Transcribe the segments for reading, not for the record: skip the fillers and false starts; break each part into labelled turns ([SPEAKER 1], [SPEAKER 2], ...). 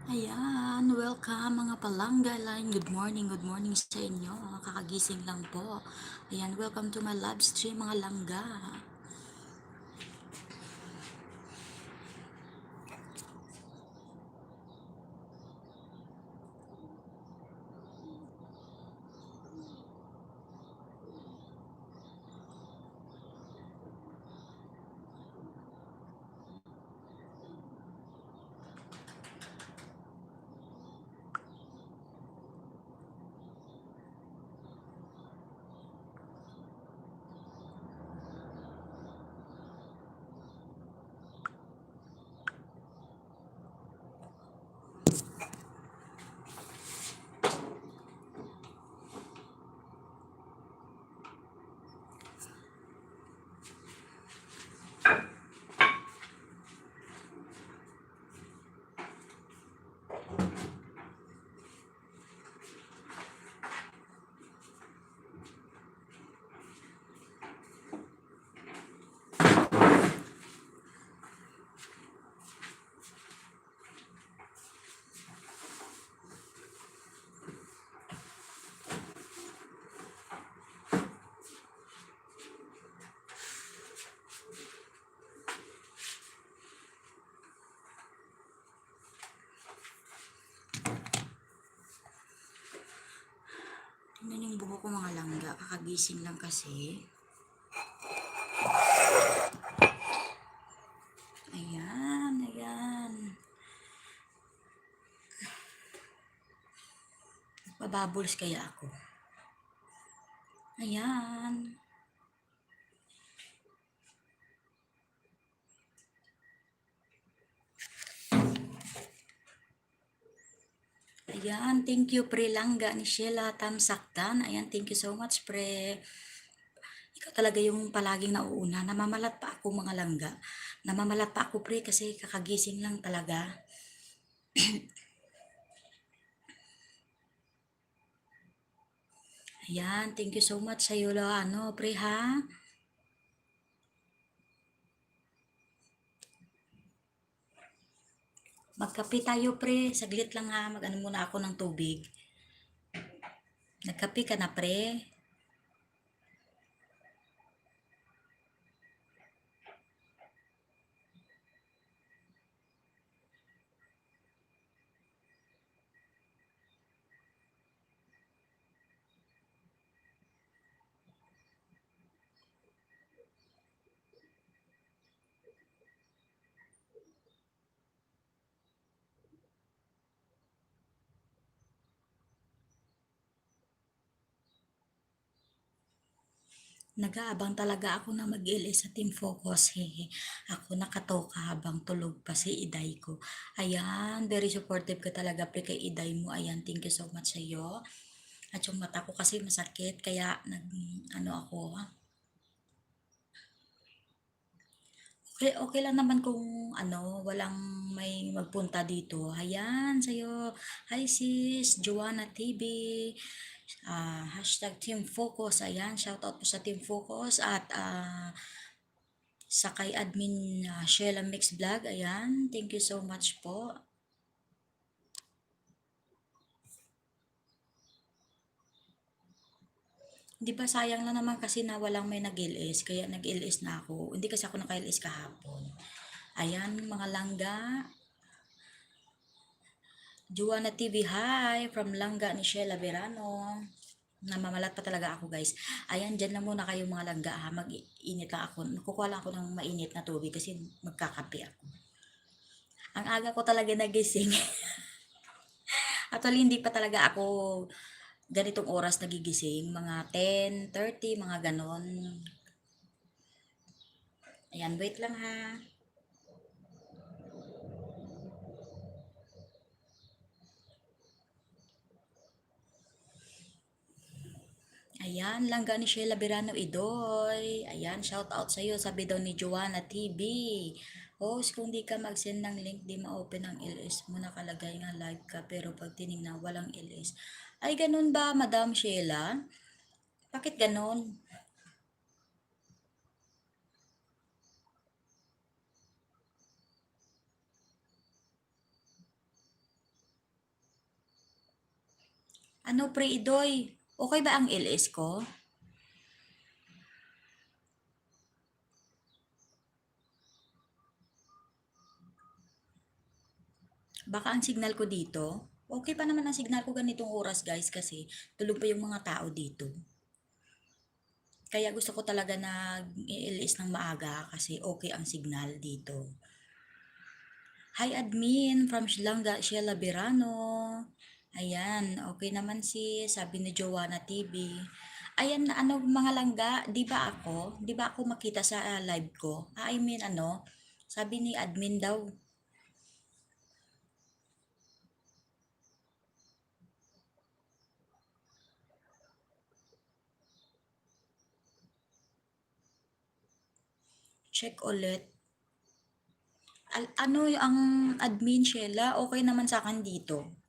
[SPEAKER 1] Ayan, welcome mga palangga line. Good morning sa inyo. Kakagising lang po. Ayan, welcome to my live stream mga langga. Tingnan yung buho ko mga langga. Kakagising lang kasi. Ayan, ayan. Pababuls kaya ako. Ayan. Ayan, thank you pre langga ni Sheila Tamsakdan. Ayan, thank you so much pre. Ikaw talaga yung palaging nauuna. Namamalat pa ako mga langga. Namamalat pa ako pre kasi kakagising lang talaga. Ayan, thank you so much sa iyo, pre ha. Magkape tayo pre, saglit lang ha, mag-ano muna ako ng tubig. Nagkape ka na pre? Nag-aabang talaga ako na mag-LS sa Team Focus. Hehe. Ako nakatoka habang tulog pa si Iday ko. Ayan, very supportive ka talaga pre kay Iday mo. Ayan, thank you so much sa iyo. At yung mata ko kasi masakit, kaya ano ako. Okay, okay lang naman kung walang may magpunta dito. Ayan, sa'yo. Hi sis, Joanna TV. Hashtag Team Focus. Ayan, shoutout po sa Team Focus. At sa kay admin Sheila Mix Vlog. Ayan, thank you so much po. Di ba sayang lang naman kasi na walang may nag-LS, kaya nag-LS na ako. Hindi kasi ako naka-LS kahapon. Ayan, mga langga. Juana TV, hi! From Langga ni Sheila Verano. Namamalat pa talaga ako guys. Ayan, dyan lang muna kayo mga langga ha. Mag-init lang ako. Kukuha lang ako ng mainit na tubig kasi magkakape ako. Ang aga ko talaga nagising. Actually, hindi pa talaga ako ganitong oras nagigising. Mga 10:30, mga ganon. Ayan, wait lang ha. Ayan, langga ni Sheila Birano Idoy. Ayan, shout out sa iyo. Sabi daw ni Joanna TV. Host, kung di ka mag-send ng link, di ma-open ang LS mo. Nakalagay nga live ka, pero pag tinignan, walang LS. Ay, ganun ba, Madam Sheila? Bakit ganun? Ano, Pre Idoy? Okay ba ang LS ko? Baka ang signal ko dito. Okay pa naman ang signal ko ganitong oras guys kasi tulog pa yung mga tao dito. Kaya gusto ko talaga na i-LS ng maaga kasi okay ang signal dito. Hi admin from Shilanga, Sheila Birano. Ayan, okay naman si sabi ni Joanna TV. Ayan, ano mga langga, di ba ako makita sa live ko? I mean ano, sabi ni admin daw, check ulit. Ano ang admin Sheila, okay naman sa akin dito.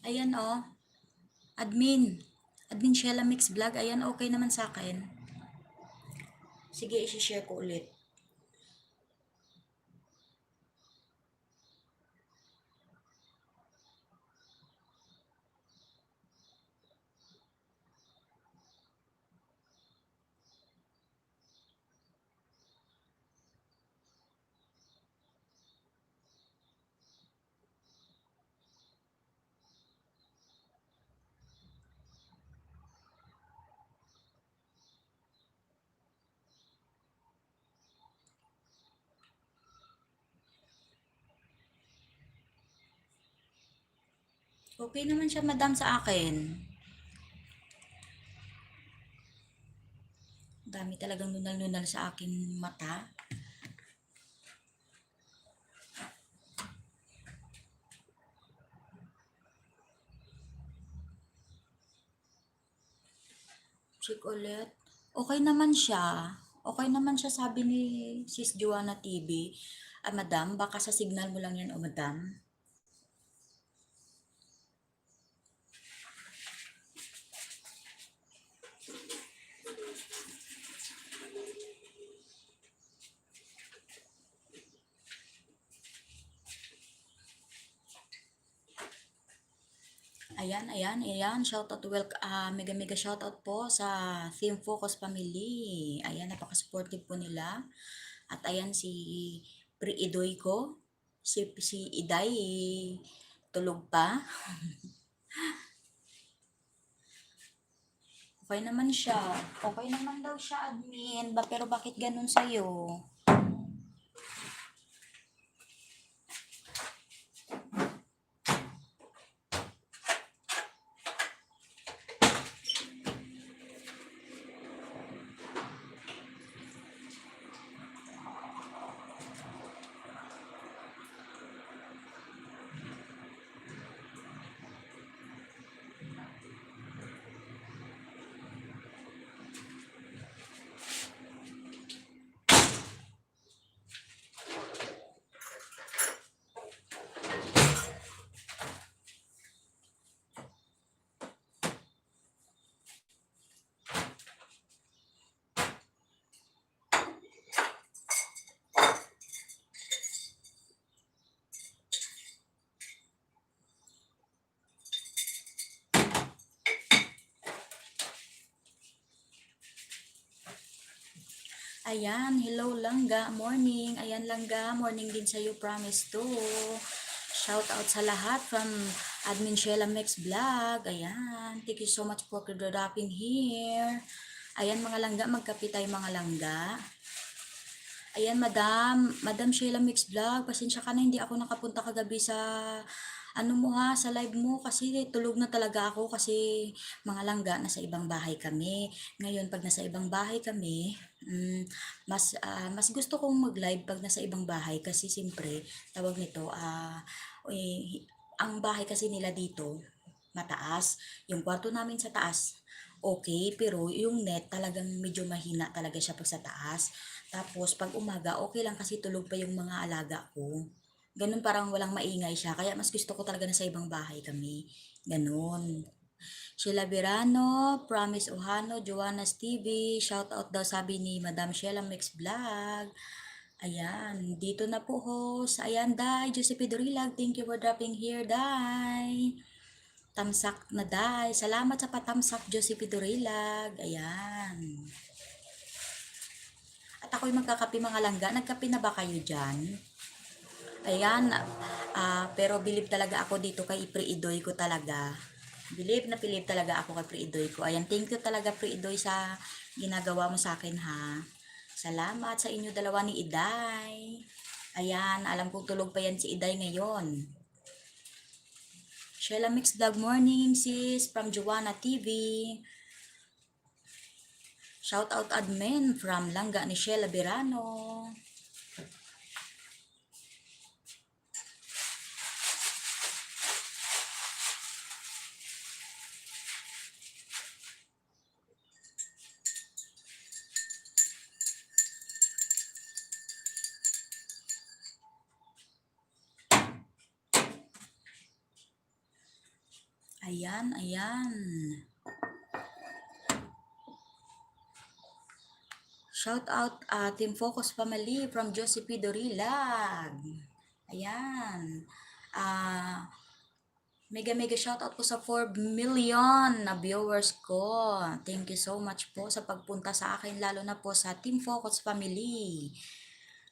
[SPEAKER 1] Ayan oh, admin. Admin Sheila Mix Vlog, ayan okay naman sa akin. Sige, i-share ko ulit. Okay naman siya madam sa akin. Dami talagang nunal-nunal sa aking mata. Check ulit. Okay naman siya. Okay naman siya sabi ni Sis Joanna TV. Ah, madam, baka sa signal mo lang yan o madam. Ayan, ayan, ayan. Shoutout, mega mega shoutout po sa Team Focus Family. Ayan, napaka-supportive po nila. At ayan si Pri Idoy ko. Si Iday, tulog pa. Okay naman siya. Okay naman daw siya, admin. Pero bakit ganun sa'yo? Ayan, hello Langga, morning. Ayan Langga, morning din sa'yo, promise to. Shout out sa lahat from Admin Sheila Mix Vlog. Ayan, thank you so much for dropping here. Ayan mga Langga, magkape tayo mga Langga. Ayan Madam Sheila Mix Vlog, pasensya ka na hindi ako nakapunta kagabi sa ano mo ha, sa live mo kasi tulog na talaga ako kasi mga Langga nasa ibang bahay kami. Ngayon pag nasa ibang bahay kami, Mas gusto kong mag-live 'pag nasa ibang bahay kasi siyempre tawag nito, ang bahay kasi nila dito mataas, yung kwarto namin sa taas okay pero yung net talagang medyo mahina talaga siya 'pag sa taas. Tapos 'pag umaga okay lang kasi tulog pa yung mga alaga ko, gano'n parang walang maingay siya kaya mas gusto ko talaga na sa ibang bahay kami, gano'n. Sheila Verano, Promise Ohano, Joanna's TV, shoutout daw sabi ni Madam Sheila Mix Vlog. Ayan, dito na po host. Ayan, Day, Josepe Dorilag, thank you for dropping here, Day. Tamsak na, Day. Salamat sa patamsak, Josepe Dorilag. Ayan. At ako'y magkakape mga langga. Nagkape na ba kayo dyan? Ayan, pero bilib talaga ako dito kay Pre Idoy ko talaga. Bilib na bilib talaga ako kay Pre Idoy ko. Ayan, thank you talaga Pre Idoy sa ginagawa mo sa akin ha. Salamat sa inyo dalawa ni Iday. Ayan, alam kong tulog pa yan si Iday ngayon. Sheila Mix Vlog Morning sis from Joanna TV. Shout out admin from Langga ni Sheila Berano. Ayan, ayan. Shout out Team Focus Family from Josepe Dorilag. Ayan. Mega mega shout out ko sa 4 million na viewers ko. Thank you so much po sa pagpunta sa akin lalo na po sa Team Focus Family.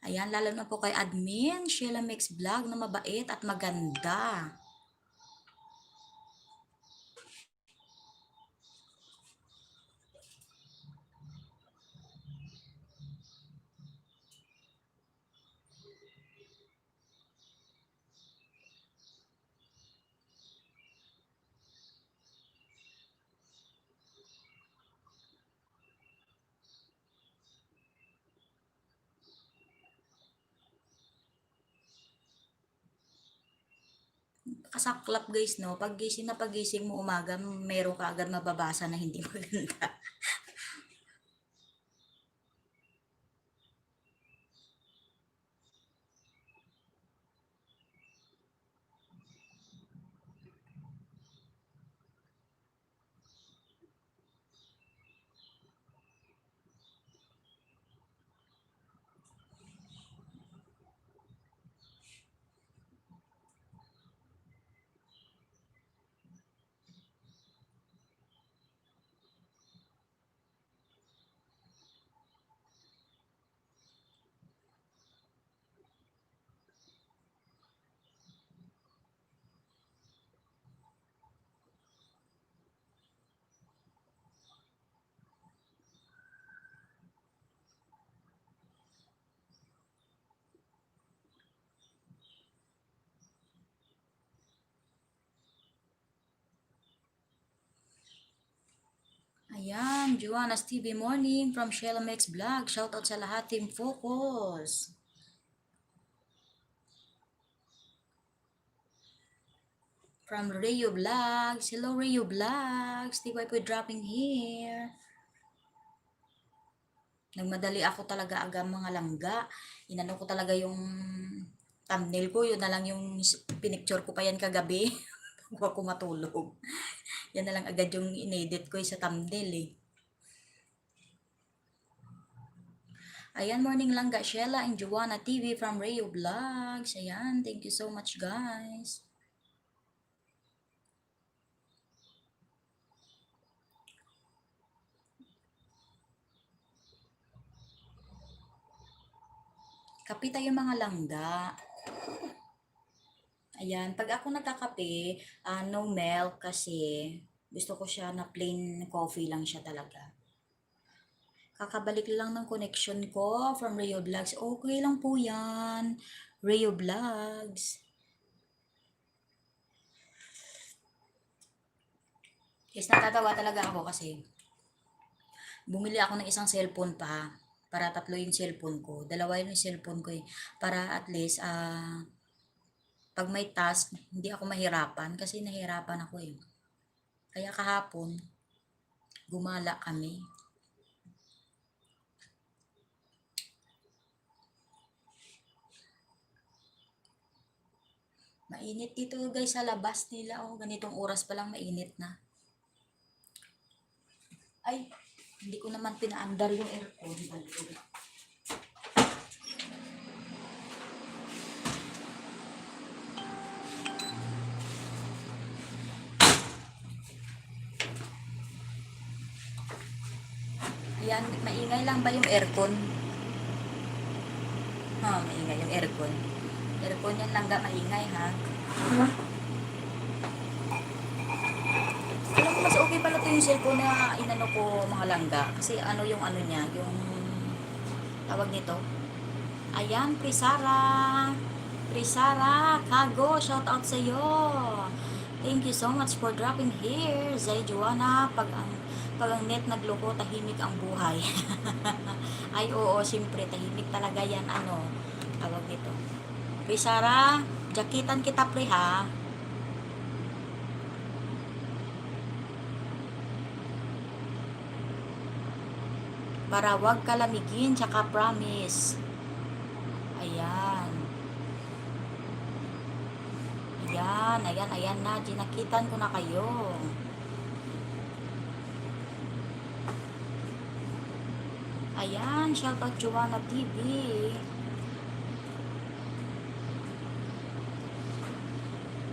[SPEAKER 1] Ayan, lalo na po kay admin Sheila Mix Vlog na mabait at maganda. Kasaklap guys no, pagising mo umaga, meron ka agad mababasa na hindi maganda. Ayan, Joanna's TV Morning from Sheila Mix Vlog. Shoutout sa lahat, Team Focus. From Rio Vlogs. Hello, Rio Vlogs. Tibay po dropping here. Nagmadali ako talaga aga mga langga. Inano ko talaga yung thumbnail ko. Yun na lang yung pinicture ko pa yan kagabi. Bago ako matulog. Yan na lang agad yung inedit ko sa thumbnail eh. Ayan, morning langga. Sheila and Joanna TV from Rio Vlogs. Ayan, thank you so much guys. Kape tayo mga langga. Ayan, pag ako nagkakape, no milk kasi gusto ko siya na plain coffee lang siya talaga. Kakabalik lang ng connection ko from Rio Vlogs. Okay lang po yan. Rio Vlogs. Yes, natatawa talaga ako kasi bumili ako ng isang cellphone pa para tatlo yung cellphone ko. Dalawa yung cellphone ko eh. Para at least, pag may task, hindi ako mahirapan kasi nahirapan ako eh. Kaya kahapon, gumala kami. Mainit dito guys sa labas nila. Oh, ganitong oras pa lang mainit na. Ay, hindi ko naman pinaandar yung aircon. Yan, maingay lang ba yung aircon? Ha, maingay yung aircon. Aircon yan lang ga maingay ha. Alam mo, mas okay pala ito yung cellphone na inano ko mga langga. Kasi ano yung ano niya, yung tawag nito. Ayan, Prisara. Prisara, Kago, shout out sa iyo. Thank you so much for dropping here. Zay Joanna, pag ang net nagloko, tahimik ang buhay. Ay, oo, siyempre, tahimik talaga yan, ano, tawag nito. Prisara, jakitan kita, pre, ha? Para wag kalamigin, tsaka promise. Ayan. Ayan, ayan, ayan na. Ginakitan ko na kayo. Ayan, shoutout Joanna TV.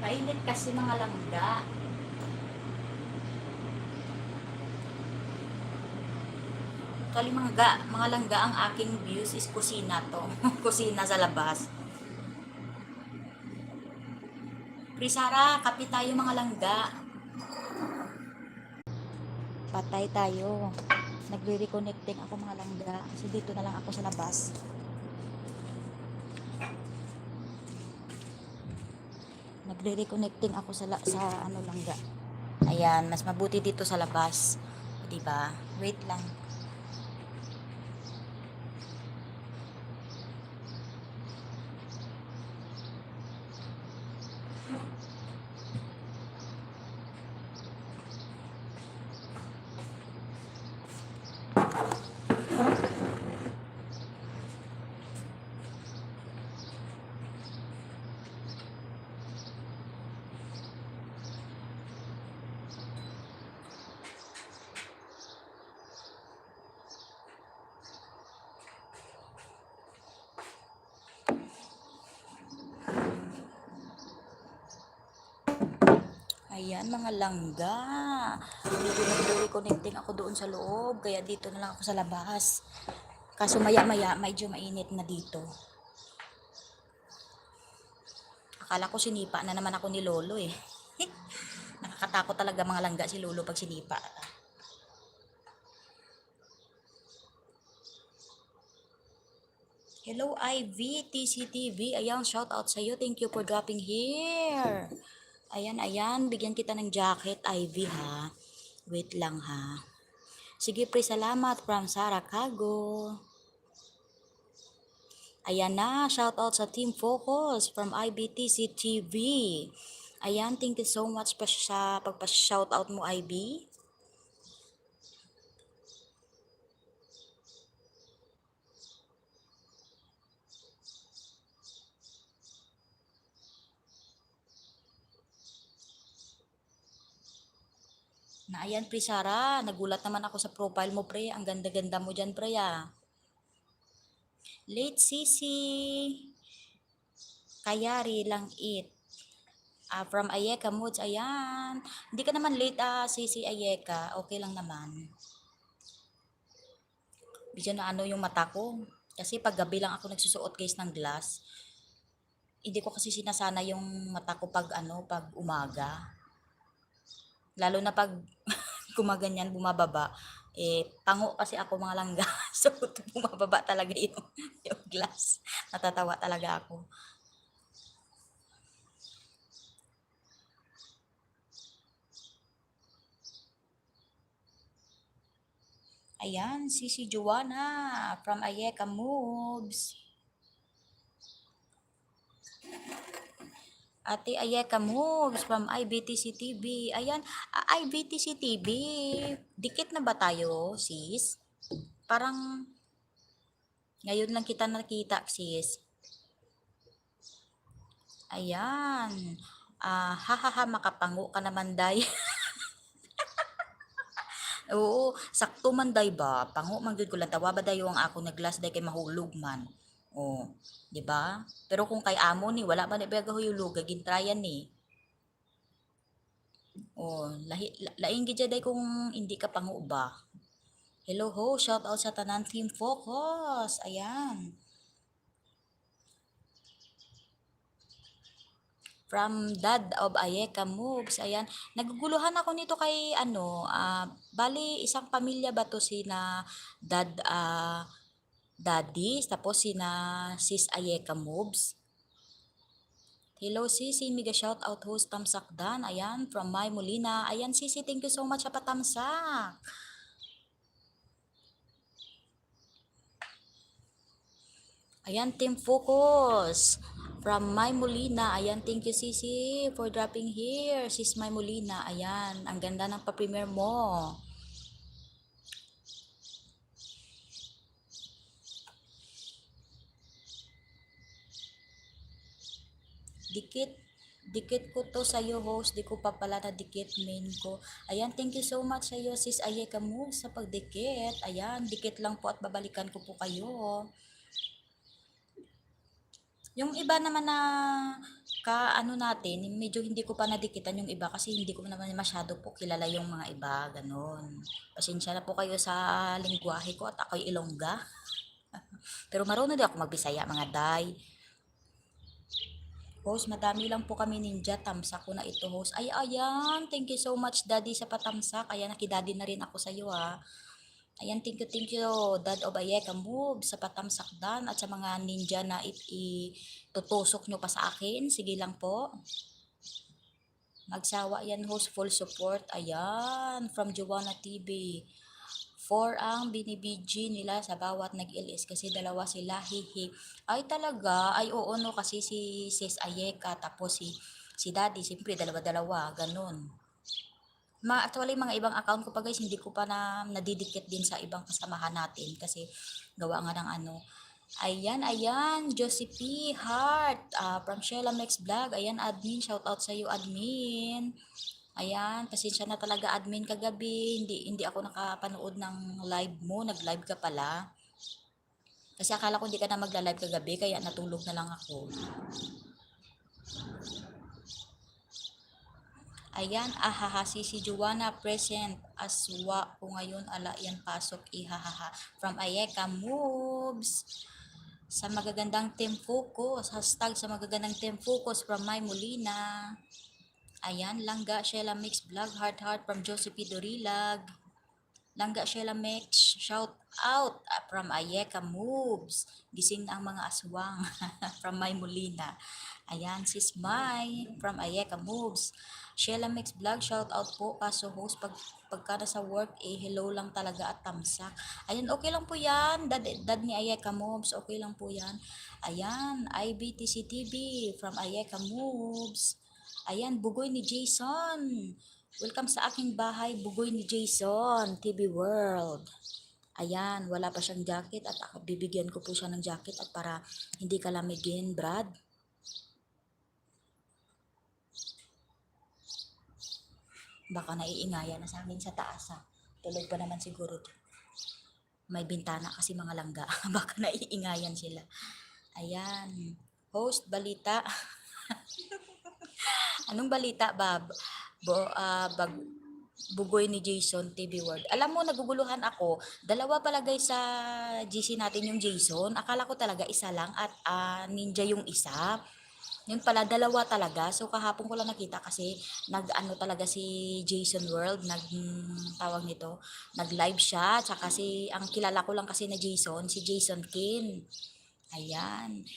[SPEAKER 1] Painit kasi mga langga. Actually, mga langga, ang aking views is kusina to. Kusina sa labas. Prisara, kapit tayo mga langga. Patay tayo. Nagre-reconnecting ako mga langga. Kasi dito na lang ako sa labas. Nagre-reconnecting ako sa ano langga. Ayan, mas mabuti dito sa labas. 'Di ba? Wait lang. Ayan mga langga. Medyo nagre-reconnecting ako doon sa loob. Kaya dito na lang ako sa labas. Kaso maya-maya medyo mainit na dito. Akala ko sinipa na naman ako ni Lolo eh. Nakakatakot talaga mga langga si Lolo pag sinipa. Hello Ivy, TCTV. Ayan, shout out sa iyo. Thank you for dropping here. Ayan, ayan. Bigyan kita ng jacket, Ivy ha. Wait lang ha. Sige pre, salamat from Sarah Kago. Ayan na, shout out sa Team Focus from IBTC TV. Ayan, thank you so much pa sa pagpa-shout out mo, IB. Na ayan, pre Sara, nagulat naman ako sa profile mo, pre. Ang ganda-ganda mo dyan, pre, ah. Late Sisi. Kayari lang it. From Ayeka Moods, ayan. Hindi ka naman late, Sisi Ayeka. Okay lang naman. Bigyan na ano yung mata ko. Kasi pag gabi lang ako nagsusuot guys ng glass. Hindi ko kasi sinasana yung mata ko pag ano, pag umaga. Lalo na pag gumaganyan, bumababa. Pango kasi ako mga langga. So, bumababa talaga yung glass. Natatawa talaga ako. Ayan, si Joanna from Ayeka Moves. Ate Ayeka Moves from IBTC TV. Ayan, IBTC TV. Dikit na ba tayo, sis? Parang ngayon lang kita nakita, sis. Ayan. Hahaha, makapango ka naman, day. Oo, sakto man day ba? Pango man gyud ko lang tawa ba dayo ang ako naglas day kay mahulog man. Oh, di ba? Pero kung kay amo ni wala man ni bagahulog, gintrayan ni. Oh, laing gid day kung hindi ka pango ba. Hello ho, shout out sa tanan Team Focus. Ayan. From Dad of Ayeka Moves. Ayan. Naguguluhan ako nito kay bali isang pamilya ba to sina Dad Daddy, tapos sina Sis Ayeka Moves. Hello Sisi, mega shout out host Tamsak Dan. Ayan, from Mai Molina. Ayan Sisi, thank you so much sa patamsak. Ayan, Team Focus. From Mai Molina. Ayan, thank you Sisi for dropping here. Sis Mai Molina. Ayan, ang ganda ng pa-premiere mo. Dikit dikit ko to sa iyo host, di ko pa pala na dikit main ko. Ayan, thank you so much sa iyo sis Ayeka mo sa pagdikit. Ayan, dikit lang po at babalikan ko po kayo. Yung iba naman na ano natin, medyo hindi ko pa nadikitan yung iba kasi hindi ko naman masyado po kilala yung mga iba, ganun. Pasensya na po kayo sa lingwahe ko at ako'y Ilongga. Pero marunong din ako magbisaya mga day. Host, madami lang po kami ninja. Tamsak ko na ito, host. Ay, ayan. Thank you so much, Daddy, sa patamsak. Ayan, nakidaddy na rin ako sa iyo, ha. Ayan, thank you, Dad of Ayeka Move, sa patamsak dan at sa mga ninja na itutusok nyo pa sa akin. Sige lang po. Magsawa yan, host. Full support. Ayan, from Joanna TV. 4 ang binibidji nila sa bawat nag-LS kasi dalawa sila, hihi. Ay talaga, ay oo no, kasi si Sis Ayeka, tapos si Daddy, siyempre dalawa-dalawa, ganun. Actually, mga ibang account ko pa guys, hindi ko pa na nadidikit din sa ibang kasamahan natin kasi gawa nga ng ano. Ayan, Josie P. Heart, from Sheila Mex Vlog. Ayan, admin, shout out sa iyo, admin. Ayan, pasensya na talaga admin kagabi. Hindi ako nakapanood ng live mo. Nag-live ka pala. Kasi akala ko hindi ka na magla-live kagabi, kaya natulog na lang ako. Ayan, ahaha, si Joanna present. Aswa ko ngayon, ala yan pasok, ihahaha. From Ayeka Moves. Sa magagandang Team Focus. Hashtag sa magagandang Team Focus from Mai Molina. Ayan, Langga Sheila Mix Vlog, heart from Josephine Dorilag. Langga Sheila Mix, shout out from Ayeka Moves. Gising na ang mga aswang from Mai Molina. Ayan, sis Mai from Ayeka Moves. Sheila Mix Vlog, shout out po. Kaso host, pagka nasa work, hello lang talaga at tamsak. Ayan, okay lang po yan. Dad ni Ayeka Moves, okay lang po yan. Ayan, IBTC TV from Ayeka Moves. Ayan, bugoy ni Jason. Welcome sa aking bahay, bugoy ni Jason, TV World. Ayan, wala pa siyang jacket at ako, bibigyan ko po siya ng jacket at para hindi ka lamigin, Brad. Baka naiingayan na sa amin sa taas, ha. Tulog pa naman siguro. May bintana kasi mga langga. Baka naiingayan sila. Ayan. Host, balita. Anong balita, Bob? Bugoy ni Jason TV World. Alam mo, naguguluhan ako. Dalawa pala guys sa GC natin yung Jason. Akala ko talaga isa lang at ninja yung isa. Yun pala, dalawa talaga. So, kahapon ko lang nakita kasi nag-ano talaga si Jason World, tawag nito, nag-live siya. Tsaka ang kilala ko lang kasi na Jason, si Jason Kin. Ayan.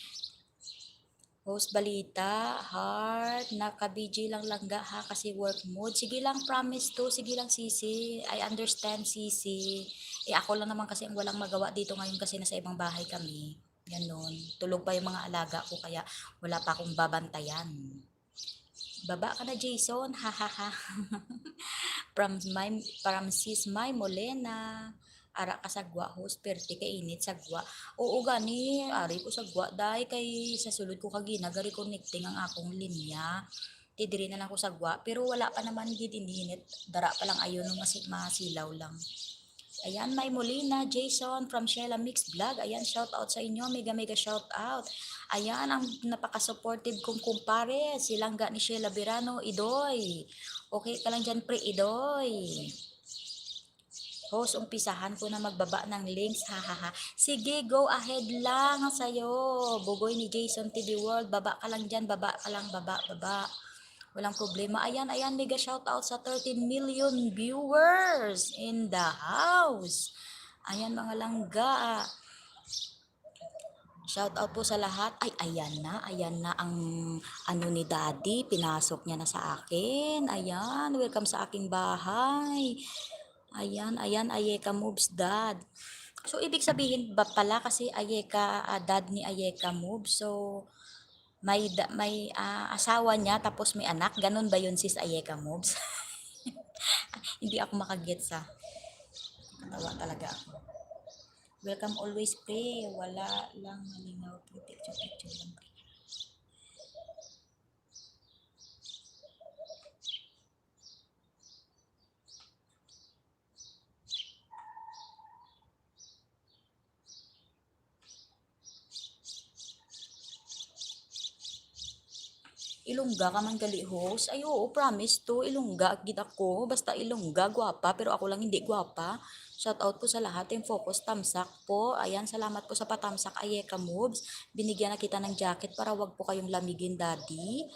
[SPEAKER 1] Host balita, heart, naka-BG lang langga ha kasi work mode. Sige lang, promise to. Sige lang, Sisi. I understand, Sisi. Ako lang naman kasi ang walang magawa dito ngayon kasi nasa ibang bahay kami. Ganon. Tulog pa yung mga alaga ko kaya wala pa akong babantayan. Baba ka na, Jason. Ha ha ha. From sis my Molena. Ara ka sagwa host perti kay init sagwa. Oo gani, ari ko sagwa dai kay sa sulod ko kagina gari connecting ang akong linya. Ti diri na lang ko sagwa pero wala pa naman gid init. Dara pa lang ayon no masilaw lang. Ayan, May Molina, Jason from Sheila Mix Vlog. Ayan, shout out sa inyo. Mega mega shout out. Ayan, ang napaka-supportive kong kumpare. Silangga ni Sheila Birano, Idoy. Okay ka lang dyan, pre, Idoy. Host, umpisahan ko na magbaba ng links, hahaha. Sige, go ahead lang sa'yo. Bugoy ni Jason TV World, baba ka lang dyan, baba ka lang, baba. Walang problema. Ayan, mega shoutout sa 13 million viewers in the house. Ayan mga langga. Shoutout po sa lahat. Ay, ayan na ang ano ni Daddy. Pinasok niya na sa akin. Ayan, welcome sa aking bahay. Ayan, Ayeka moves dad. So, ibig sabihin ba pala kasi Ayeka, dad ni Ayeka moves. So, may asawa niya tapos may anak. Ganun ba yun sis Ayeka moves? Hindi ako makagets sa katawa talaga ako. Welcome always pre. Wala lang malinaw pre. Picture lang pre. Ilongga ka man gali host. Ay oo, promise to. Ilongga gid ako. Basta Ilongga, gwapa. Pero ako lang hindi gwapa. Shout out po sa lahat. Yung focus, tamsak po. Ayan, salamat po sa patamsak. Ayeka moves. Binigyan na kita ng jacket para wag po kayong lamigin, daddy.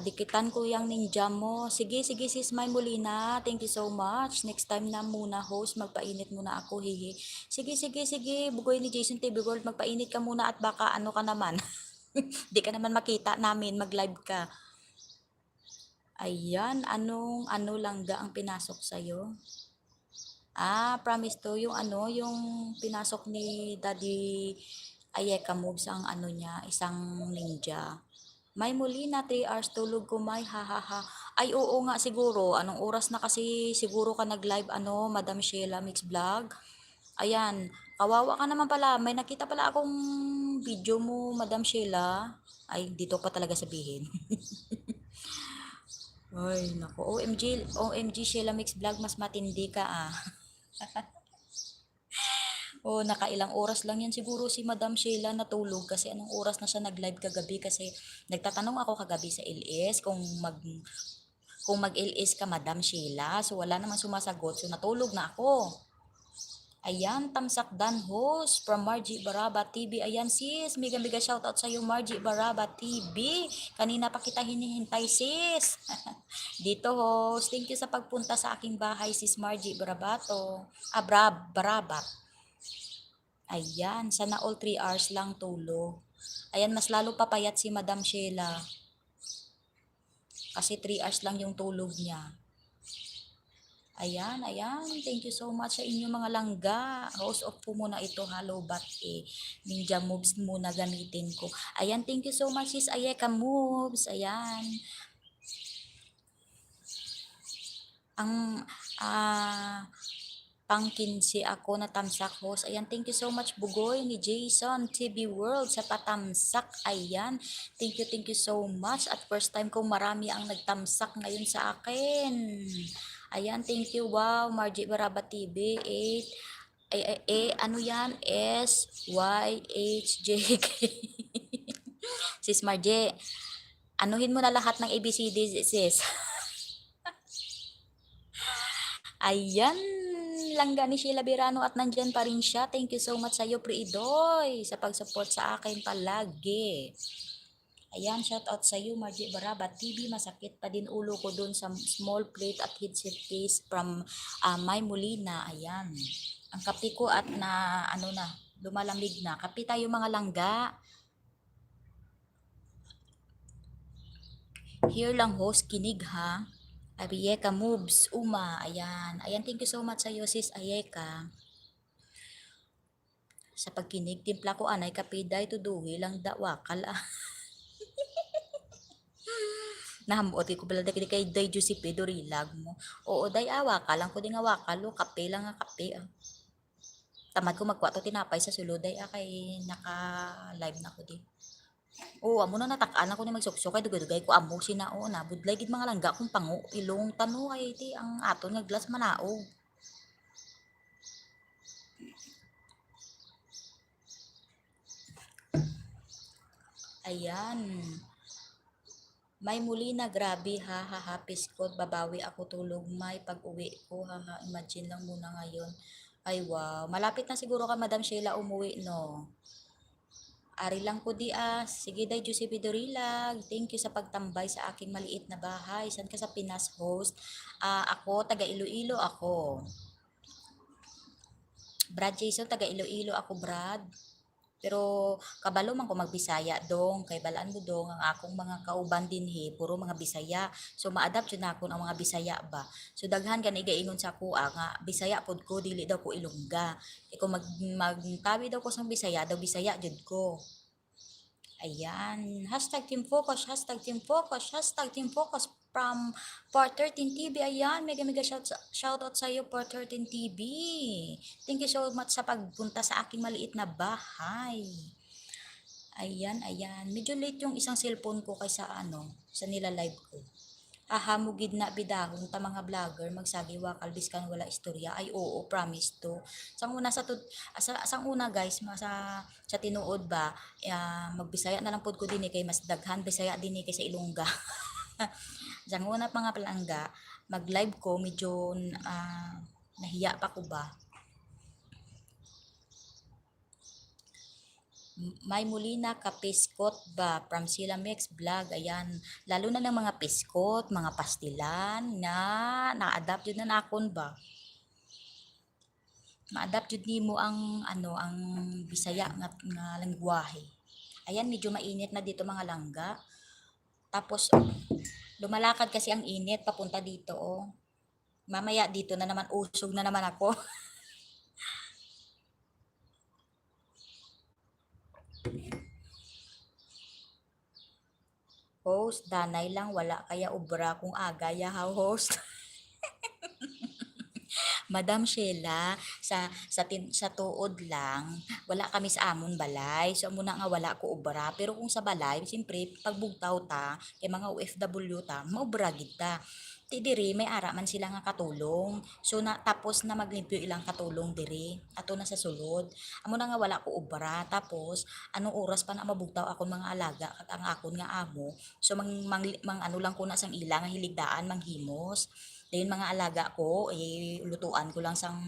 [SPEAKER 1] Dikitan ko yung ninja mo. Sige sis May Molina. Thank you so much. Next time na muna host. Magpainit muna ako. Hihi. Sige. Bugoy ni Jason TV World. Magpainit ka muna at baka ano ka naman. Di ka naman makita namin, mag-live ka. Ayan, ano langga ang pinasok sa'yo? Promise to, yung pinasok ni Daddy Ayeka Moves ang ano niya, isang ninja. May Molina, 3 hours tulog ko, may hahaha. Ay, oo nga siguro. Anong oras na kasi siguro ka nag-live, Madam Sheila Mix Vlog? Ayan, kawawa ka naman pala. May nakita pala akong video mo, Madam Sheila. Ay, dito pa talaga sabihin. Ay, nako. OMG Sheila Mix Vlog, mas matindi ka nakailang oras lang yan siguro si Madam Sheila natulog kasi anong oras na siya nag-live kagabi kasi nagtatanong ako kagabi sa LS kung mag-LS ka Madam Sheila. So wala naman sumasagot. So natulog na ako. Ayan, tamsak dan host from Margie Baraba TV. Ayan sis, mega shoutout sa iyo Margie Baraba TV. Kanina pa kita hinihintay sis. Dito host, thank you sa pagpunta sa aking bahay sis Margie Barabato. Barabat. Ayan, sana all 3 hours lang tulog. Ayan, mas lalo papayat si Madam Sheila. Kasi 3 hours lang yung tulog niya. Ayan. Thank you so much sa inyo mga langga. Host off po muna ito. Hello, but ninja moves muna gamitin ko. Ayan, thank you so much sis Ayeka moves. Ayan. Ang pang-15 ako na tamsak host. Ayan, thank you so much Bugoy ni Jason TV World sa patamsak. Ayan, thank you so much. At first time kong marami ang nagtamsak ngayon sa akin. Ayan, thank you. Wow, Margie Baraba TV 8 ano yan? SYHJK. Sis Margie, anuhin mo na lahat ng ABCD sis. Ayan, langga ni Sheila Birano at nandyan pa rin siya. Thank you so much sa iyo, Pre Idoy, sa pag-support sa akin palagi. Ayan, shout out sa iyo, Margie Baraba TV. Masakit pa din ulo ko dun sa small plate at headset case from May Molina. Ayan. Ang kape ko at lumalamig na. Kape tayo mga langga. Here lang host, kinig ha. Ayeka moves, Uma, ayan. Ayan, thank you so much sa iyo, sis Ayeka. Sa pagkinig, timpla ko anay kapiday, tuduhi lang wakal ah. Nahamuot ko pala dahil kay day Giuseppe Dorilag mo. Oo, day awa ka lang ko di nga wakal, lo, kape lang nga kape ah. Tamad ko magkwato tinapay sa sulod ay kay naka-live na ko di. Oo, amo na natakaan ako ni magsuksok kay dugay-dugay ko amo sinao na budlay gid mga langga kung pango ilong tanu ay ti ang aton nga glass manaog. Ayan. May muli na grabe ha ha ha piskot babawi ako tulog may pag-uwi ko ha ha imagine lang muna ngayon. Ay wow, malapit na siguro ka Madam Sheila umuwi no. Ari lang ko di sige day Giuseppe Dorilag. Thank you sa pagtambay sa aking maliit na bahay. San ka sa Pinas host? Ako taga Iloilo ako. Brad Jason taga Iloilo ako Brad. Pero kabalo man ko magbisaya dong kay balaan mo dong ang akong mga kauban dinhi puro mga Bisaya. So ma-adapt jud nako ang mga Bisaya ba. So daghan gani gaingon sa ako nga Bisaya pod ko dili daw ko Ilongga. Kung magtawi daw ko sa Bisaya daw Bisaya jud ko. Ayan. Hashtag Team Focus, hashtag Team Focus, hashtag Team Focus from Part 13 TV. Ayan, mega mega shout out sa iyo Part 13 TV. Thank you so much sa pagpunta sa aking maliit na bahay. Ayan, ayan. Medyo late yung isang cellphone ko kaysa sa nila live ko. Ahamugid na bidahon ta mga vlogger magsagiwa kalbis kan wala istorya ay oo promise to sang una sang una guys sa tinuod ba magbisaya na lang pod ko dinhi kay mas daghan bisaya dinhi kay sa Ilongga. Sang una mga palangga mag live ko medyo nahiya pa ko ba. May muli na kapiskot ba from Sila Mix Vlog. Ayan, lalo na ng mga piskot, mga pastilan na na-adapt yun na nakon ba. Ma-adapt yun nimo ang ang Bisaya nga lengguwahe. Ayan, medyo mainit na dito mga langga. Tapos lumalakad kasi ang init papunta dito oh. Mamaya dito na naman usog na naman ako. Host, danay lang wala kaya ubra kung aga ya host. Madam Sheila, sa tuod lang, wala kami sa amon balay. So muna nga wala ko ubra, pero kung sa balay, siyempre pagbugtaw ta kay mga OFW ta, maubra gid ta. Ti diri may ara man sila nga katulong. So na tapos na maglimpyo ilang katulong diri. Ato na sa sulod. Amo na nga wala ko ubra. Tapos anong oras pa na mabugtaw akon mga alaga at ang akon nga amo. So mang ano lang ko na sang ila nga hiligdaan manghimos. Dahil mga alaga ko, lutuan ko lang sang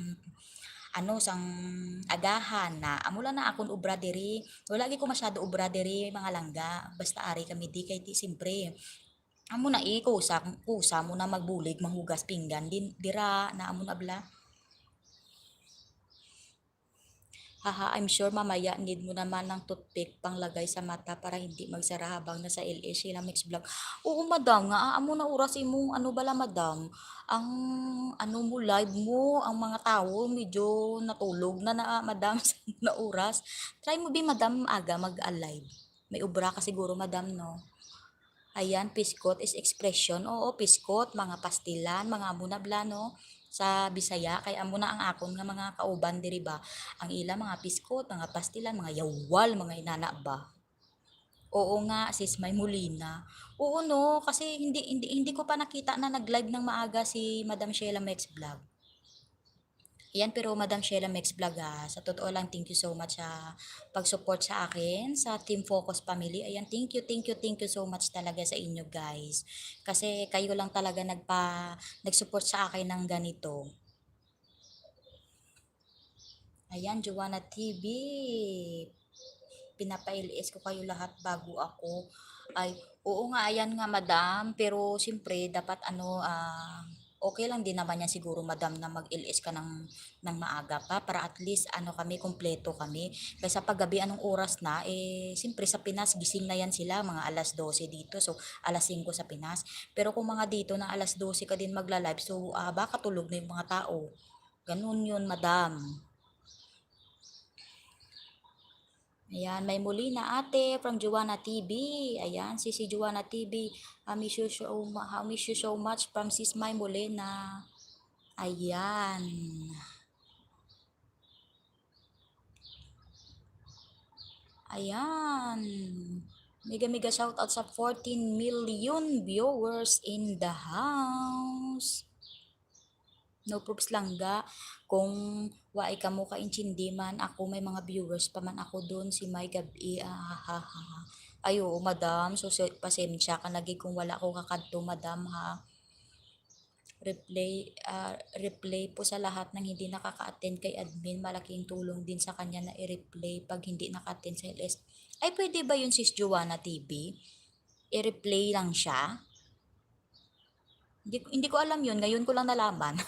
[SPEAKER 1] agahan na amo lang na akon ubra diri. Wala gi ko masyado ubra diri mga langga. Basta ari kami di kay ti simpre. Amo na kusa mo na magbulig manghugas pinggan din dira na amo na bla. Haha, I'm sure mamaya need mo naman ng toothpick panglagay sa mata para hindi magsara habang nasa LA sila mix vlog. Oo, madam nga, amo na oras imong bala madam. Ang mo live mo, ang mga tao medyo natulog na madam na oras. Try mo bi madam aga mag-alive. May ubra ka siguro madam no. Ayan, piskot is expression. Oo, piskot, mga pastilan, mga amunabla, no? Sa Bisaya, kay amo na ang akon nga mga kauban diri ba. Ang ila mga piskot, mga pastilan, mga yawal, mga inana ba. Oo nga, sis May Molina. Oo no, kasi hindi ko pa nakita na nag-live ng maaga si Madam Sheila Mex Vlog. Ayan, pero Madam Sheila Mex Vlog sa totoo lang, thank you so much sa pag-support sa akin, sa Team Focus Family. Ayan, thank you so much talaga sa inyo guys. Kasi kayo lang talaga nag-support sa akin ng ganito. Ayan, Joanna TV. Pinapa-LS ko kayo lahat bago ako. Ay, oo nga, ayan nga madam. Pero siyempre, dapat okay lang din naman yan siguro madam na mag-LS ka ng maaga pa para at least ano kami, kumpleto kami. Kaysa paggabi anong oras na, eh, siyempre sa Pinas gising na yan sila, mga alas 12 dito, so alas 5 sa Pinas. Pero kung mga dito na alas 12 ka din magla-live, so baka tulog na yung mga tao. Ganun yun, madam. Ayan, may muli na ate from Juana TV. Ayan, si Juana TV. I miss you so much from Sis May Molina. Ayan. Ayan. Mega mega shoutout sa 14 million viewers in the house. No proofs lang ga. Kung waay ka mo kaintindi man ako, may mga viewers pa man ako doon si May Gabi. Ayo, madam. So, pasensya ka lagi kung wala ko kakadto, madam, ha. Replay po sa lahat ng hindi nakaka-attend kay admin. Malaking tulong din sa kanya na i-replay pag hindi naka-attend sa LS. Ay, pwede ba yun, Sis Joanna TV? I-replay lang siya? Hindi ko alam yun. Ngayon ko lang nalaman.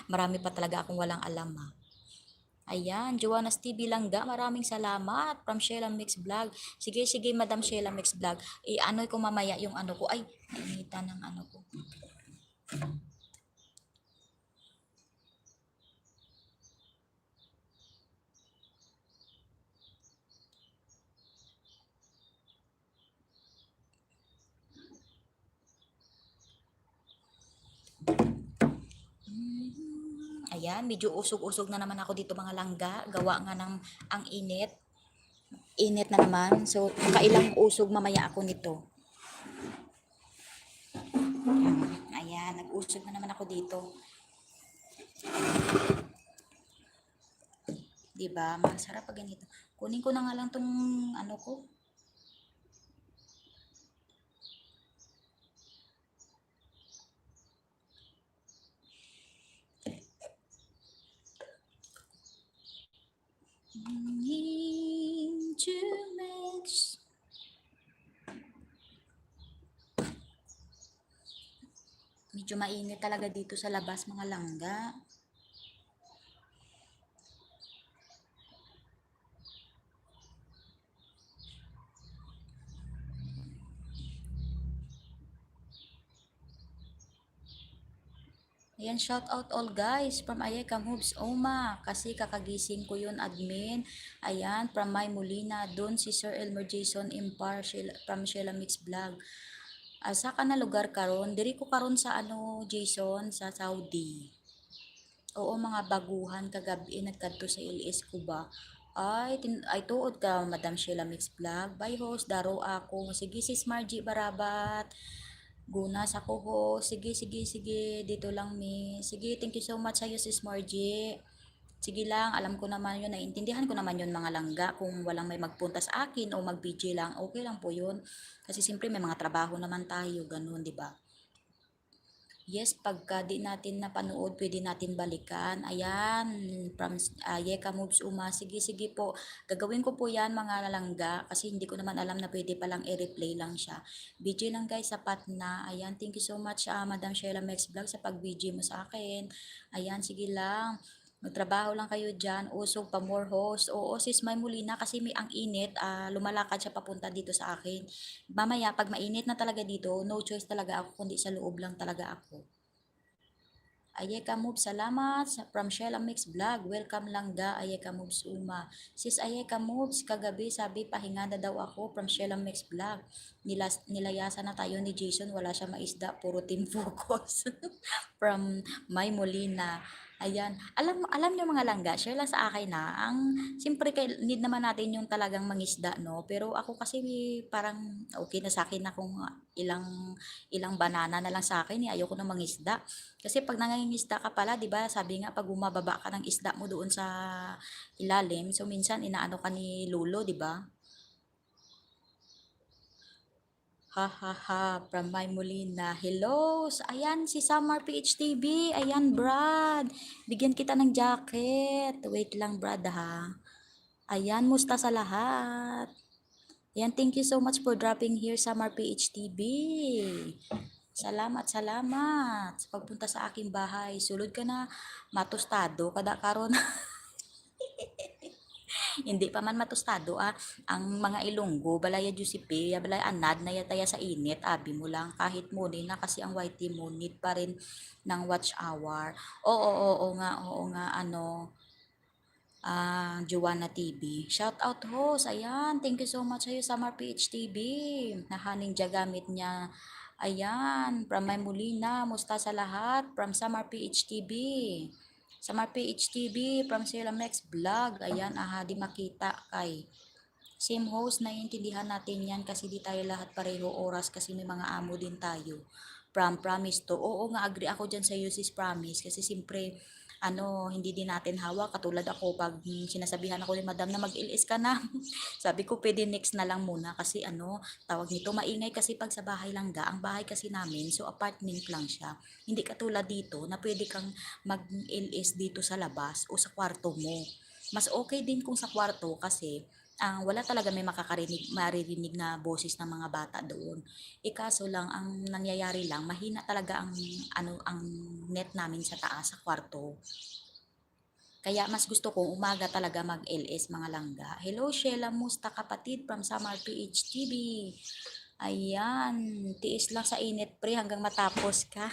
[SPEAKER 1] Marami pa talaga akong walang alam, ha. Ayan, Joanna's TV Langga, maraming salamat from Sheila Mix Vlog. Sige, sige, Madam Sheila Mix Vlog. Ano ko mamaya yung ano ko. Ay, nainitan ng ano ko. Ayan, medyo usog-usog na naman ako dito mga langga. Gawa nga ng ang init. Init na naman. So, kailang usog mamaya ako nito. Ayan, nag-usog na naman ako dito. Diba? Masarap pag ganito. Kunin ko na nga lang tong ano ko. To mix. Medyo mainit talaga dito sa labas mga langga. Ayan, shout out all guys from Ayeka Moves Oma. Kasi kakagising ko yun, admin. Ayan, from My Molina. Doon si Sir Elmer Jason Impar from Sheila Mix Vlog. Asa ka na lugar karon? Diri ko karon sa ano, Jason, sa Saudi. Oo, mga baguhan kagabi nagkadto sa LS ko ba? Ay tuod ka, Madam Sheila Mix Vlog. Bye host, daro ako. Sige sis Margie Barabat. Gunas ako ho. Sige, sige, sige. Dito lang mi. Sige, thank you so much sa'yo sis Margie. Sige lang, alam ko naman yun, naiintindihan ko naman yun mga langga. Kung walang may magpunta sa akin o mag-BG lang, okay lang po yun. Kasi siyempre may mga trabaho naman tayo, ganun, di ba? Yes, pagka di natin napanood, pwede natin balikan. Ayan, from Yeka Moves Uma. Sige, sige po. Gagawin ko po yan mga langga kasi hindi ko naman alam na pwede palang i-replay lang siya. BG lang guys, sapat na. Ayan, thank you so much Madam Sheila Mex Vlog sa pag-BG mo sa akin. Ayan, sige lang. Magtrabaho lang kayo dyan. Usog pa more host. Oo, sis May Molina kasi may ang init. Lumalakad siya papunta dito sa akin. Mamaya, pag mainit na talaga dito, no choice talaga ako, kundi sa loob lang talaga ako. Ayeka Move, salamat from Sheila Mix Vlog. Welcome lang ga, Ayeka Moves Uma. Sis Ayeka Moves, kagabi sabi pahinga na daw ako from Sheila Mix Vlog. Nilayasan na tayo ni Jason, wala siya maisda, puro team focus. From May Molina. Ayan. Alam niyo mga langga, share lang sa akin na, siyempre need naman natin yung talagang mangisda, no? Pero ako kasi parang okay na sa akin na kung ilang banana na lang sa akin, ayoko na mangisda. Kasi pag nangangingisda ka pala, 'di ba? Sabi nga pag bumababa ka ng isda mo doon sa ilalim, so minsan inaano ka ni Lolo, 'di ba? Ha ha ha, from my Molina. Hello! Ayan, si Summer PHTV. Ayan, Brad. Bigyan kita ng jacket. Wait lang, Brad, ha. Ayan, musta sa lahat. Ayan, thank you so much for dropping here, Summer PHTV. Salamat, salamat sa pagpunta sa aking bahay. Sulod ka na matostado kada karon. Hindi pa man matostado ang mga Ilonggo balaya Giuseppe balaya anad na yataya sa init abi mo lang kahit muni na kasi ang YT mo need pa rin ng watch hour. Oo nga ano Joanna TV. Shout out host. Ayan, thank you so much sa'yo Summer PH TV. Nahaning gamit niya. Ayan, from my Molina, musta sa lahat from Summer PH TV. Summer PH TV from Sila Mex Vlog. Ayan, di makita kay same host, naiintindihan natin yan kasi di tayo lahat pareho oras kasi may mga amo din tayo. From Promise to. Oo nga, agree ako dyan sa iyo sis Promise kasi simpre hindi din natin hawak. Katulad ako, pag sinasabihan ako ni madam na mag-LS ka na, sabi ko, pwede next na lang muna kasi tawag nito, maingay kasi pag sa bahay lang ang bahay kasi namin, so apartment lang siya. Hindi katulad dito na pwede kang mag-LS dito sa labas o sa kwarto mo. Mas okay din kung sa kwarto kasi wala talaga may maririnig na boses ng mga bata doon. Kaso lang, ang nangyayari lang, mahina talaga ang net namin sa taas, sa kwarto. Kaya mas gusto kong umaga talaga mag-LS mga langga. Hello Sheila Musta kapatid from Samar PH TV. Ayan, tiis lang sa init pre hanggang matapos ka.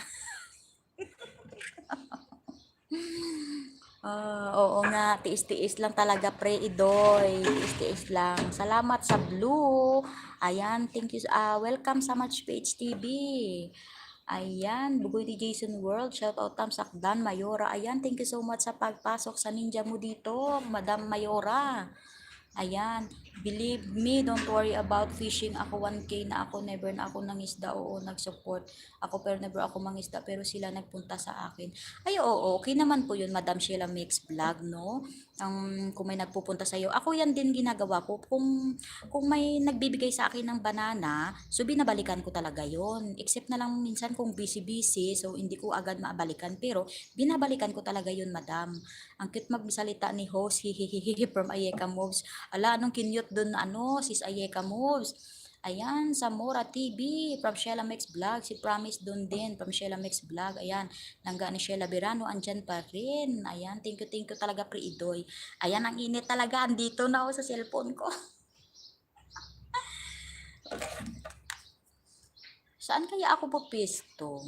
[SPEAKER 1] Oo nga, tiis-tiis lang talaga pre Idoy. Tiis-tiis lang. Salamat sa blue. Ayan, thank you. Welcome sa Match Page TV. Ayan, Bugoy ni Jason World. Shout out Tam Sakdan, Mayora. Ayan, thank you so much sa pagpasok sa ninja mo dito, Madam Mayora. Ayan, believe me, don't worry about fishing. Ako 1K na ako, never na ako nangisda. Oo, nag-support ako pero never ako mangisda pero sila nagpunta sa akin. Ay, oo, okay naman po yun, Madam Sheila Mix Vlog, no? Kung may nagpupunta sa'yo. Ako yan din ginagawa ko. Kung may nagbibigay sa akin ng banana, so binabalikan ko talaga yon. Except na lang minsan kung busy-busy, so hindi ko agad maabalikan. Pero binabalikan ko talaga yun, Madam. Ang cute magsalita ni host, hihihihi from Ayeka Moves. Ala, anong kinyot dun, sis Ayeka Moves. Ayan, Zamora TV, from Sheila Mix Vlog. Si Promise dun din, from Sheila Mix Vlog. Ayan, langga ni Sheila Berano, andyan pa rin. Ayan, thank you talaga, Pre Idoy. Ayan, ang init talaga. Andito na ako sa cellphone ko. Saan kaya ako pupisto?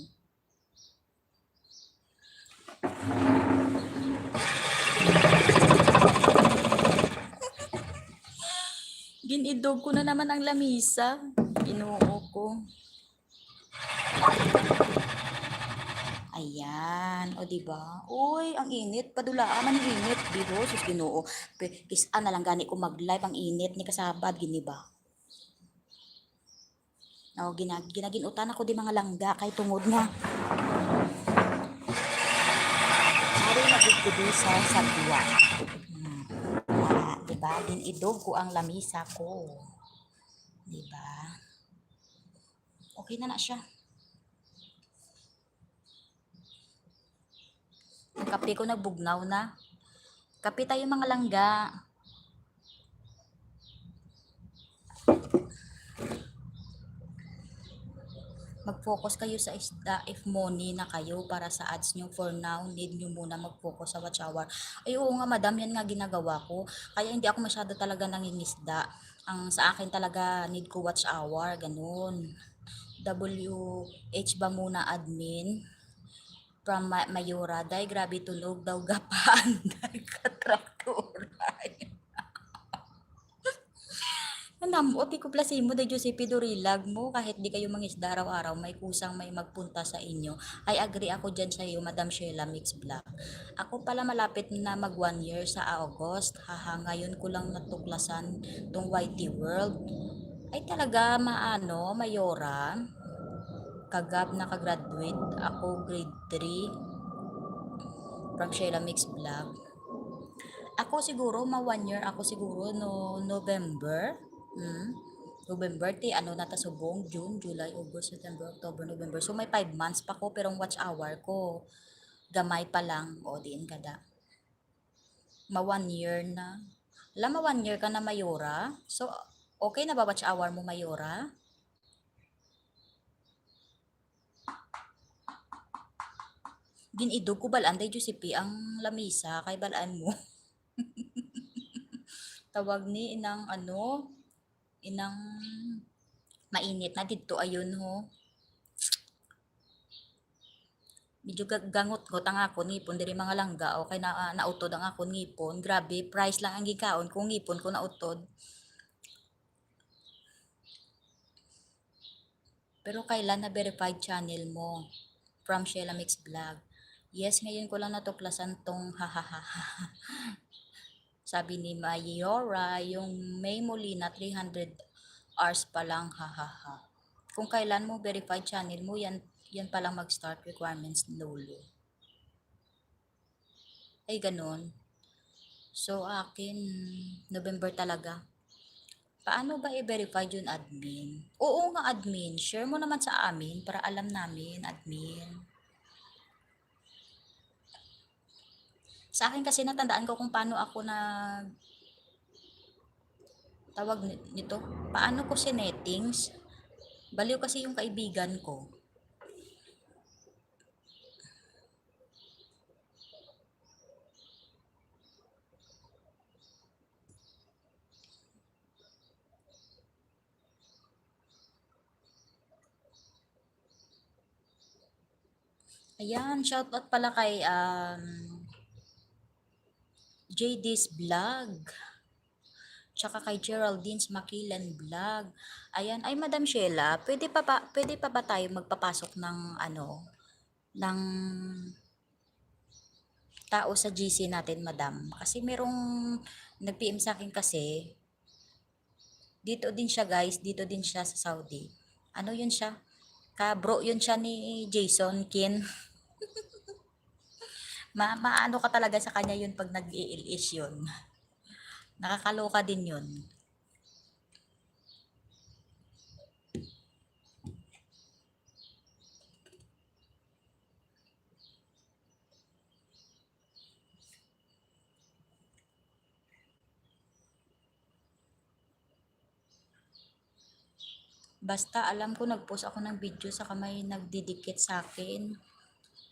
[SPEAKER 1] Ginidog ko na naman ang lamisa. Inuo ko. Ayan, o di ba? Uy, ang init, padulaan man yung init, biro, sus Ginoo. Kisa na lang gani ko mag-live ang init ni kasabad gini ba? O ginaginutan ako di mga langga kay tungod nga. Ari nagugudi sa sagwa. Diba? Dinidog ko ang lamisa ko. Diba? Okay na siya. Ang kape ko nagbugnaw na. Kape tayo mga langga. Mag-focus kayo sa isda if money na kayo para sa ads nyo. For now, need nyo muna mag-focus sa watch hour. Ay, oo nga madam, yan nga ginagawa ko. Kaya hindi ako masyado talaga nangingisda. Ang sa akin talaga, need ko watch hour, ganun. WH ba muna admin? From Mayura, day grabe tunog daw gapaan, day katrakturay. Namot, ko plasimo da Giuseppe Dorilag mo, kahit di kayo mangisda araw-araw, may kusang may magpunta sa inyo. I agree ako dyan sa iyo, Madam Sheila Mix Black. Ako pala malapit na mag 1 year sa August. Haha, ngayon ko lang natuklasan tong YT World. Ay talaga, Mayora. Kagab nakagraduate. Ako grade 3 from Sheila Mix Vlog. Ako siguro, 1 year ako siguro no November. November, natasubong, June, July, August, September, October, November. So may 5 months pa ko pero ang watch hour ko gamay pa lang o diin kada. 1 year na. Alam 1 year ka na Mayora. So okay na ba watch hour mo Mayora? Ginidog ko balaan day Giuseppe ang lamisa kay balaan mo. Tawag ni inang ano, inang mainit na dito ayun ho. Medyo gangot-got ang akon ngipon diri mga langga o kay nautod ang akon ngipon. Grabe, price lang ang gikaon kung ngipon ko nautod. Pero kailan na verified channel mo? From Sheila Mix Vlog. Yes, ngayon ko lang natuklasan tong hahaha. Sabi ni Mayora, yung May Molina 300 hours pa lang hahaha. Kung kailan mo verified channel mo, yan pa lang mag-start requirements lolo. Ay ganun. So akin, November talaga. Paano ba i-verify yun, admin? Oo nga, admin. Share mo naman sa amin para alam namin, admin. Sa akin kasi natandaan ko kung paano ako tawag nito, paano ko sinettings. Baliw kasi yung kaibigan ko. Ayan, shoutout pala kay JD's Vlog. Tsaka kay Geraldine's Makilan Vlog. Ayan, ay Madam Sheila, pwede pa ba tayo magpapasok ng ano, ng tao sa GC natin, Madam? Kasi merong nag-PM sa akin kasi, dito din siya guys, dito din siya sa Saudi. Ano yun siya? Ka-bro yun siya ni Jason Kin. Maano ka talaga sa kanya yun pag nag-i-ilis yun. Nakakaloka din yun. Basta alam ko nag-post ako ng video sa may nagdidikit sa akin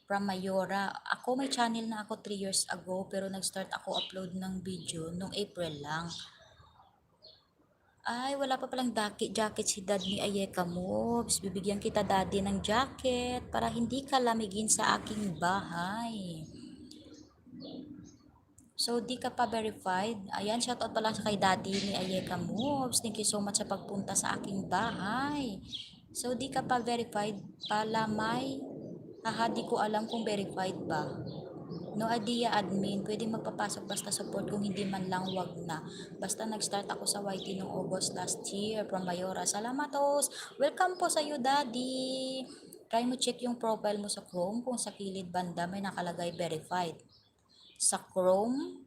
[SPEAKER 1] from Mayora. Ako may channel na ako 3 years ago pero nag-start ako upload ng video nung April lang. Ay, wala pa palang jacket si dad ni Ayeka Moves. Bibigyan kita daddy ng jacket para hindi ka lamigin sa aking bahay. So, di ka pa verified. Ayan, shoutout pala sa kay daddy ni Ayeka Moves. Thank you so much sa pagpunta sa aking bahay. So, di ka pa verified pala may. Haha, di ko alam kung verified ba. No idea, admin. Pwede magpapasok basta support, kung hindi man lang wag na. Basta nag-start ako sa YT noong August last year from Mayora. Salamat, host. Welcome po sa iyo, daddy. Try mo check yung profile mo sa Chrome kung sa kilid banda may nakalagay verified. Sa Chrome,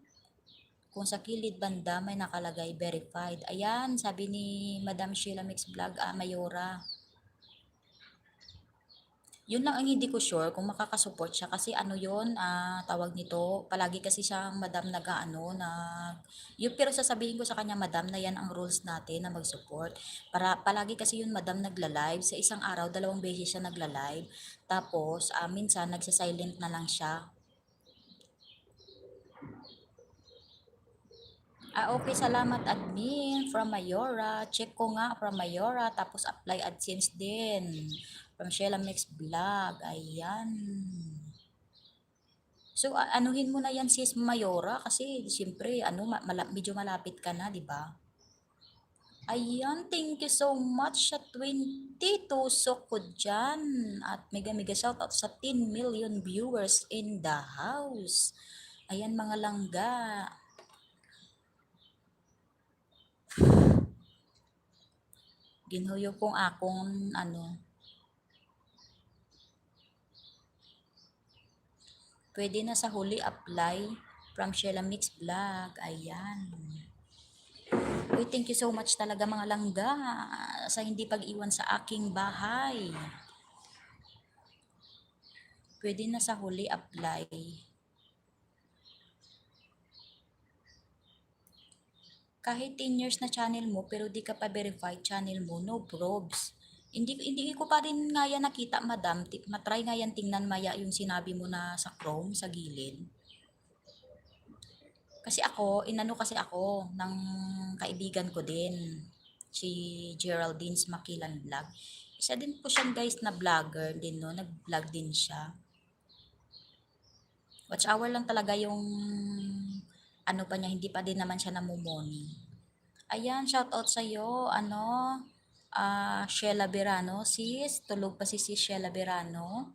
[SPEAKER 1] kung sa kilid banda may nakalagay verified. Ayan, sabi ni Madam Sheila Mix Vlog, Mayora. Yun lang ang hindi ko sure kung makakasupport siya kasi ano yun, tawag nito, palagi kasi siyang madam nag-ano, yung pero sasabihin ko sa kanya, madam, na yan ang rules natin na mag-support. Para palagi kasi yun madam nagla-live, sa isang araw 2 beses siya nagla-live. Tapos minsan nagsa-silent na lang siya. Okay, salamat admin from Mayora. Check ko nga from Mayora. Tapos apply AdSense din. From Sheila Mix Vlog. Ayan. So, anuhin mo na yan sis Mayora kasi siyempre ano, medyo malapit ka na, di ba? Ayan, thank you so much sa 20 tusok ko dyan. At mega mega shoutout sa 10 million viewers in the house. Ayan mga langga. Ginhuyo kong akong ano, pwede na sa huli apply from Sheila Mix Vlog. Ayan. Uy, thank you so much talaga mga langga sa hindi pag-iwan sa aking bahay. Pwede na sa huli apply. Kahit 10 years na channel mo pero di ka pa verified channel mo, no probs. Hindi ko pa rin nga yan nakita, madam. Matry nga yan tingnan maya yung sinabi mo na sa Chrome, sa gilid. Kasi kasi ako ng kaibigan ko din, si Geraldine's Makilan Vlog. Isa din po siyang guys na vlogger din, no? Nag-vlog din siya. Watch hour lang talaga yung ano pa niya, hindi pa din naman siya namumoni. Ayan, shout out sa iyo, Sheila Berano, sis. Tulog pa si sis Sheila Berano.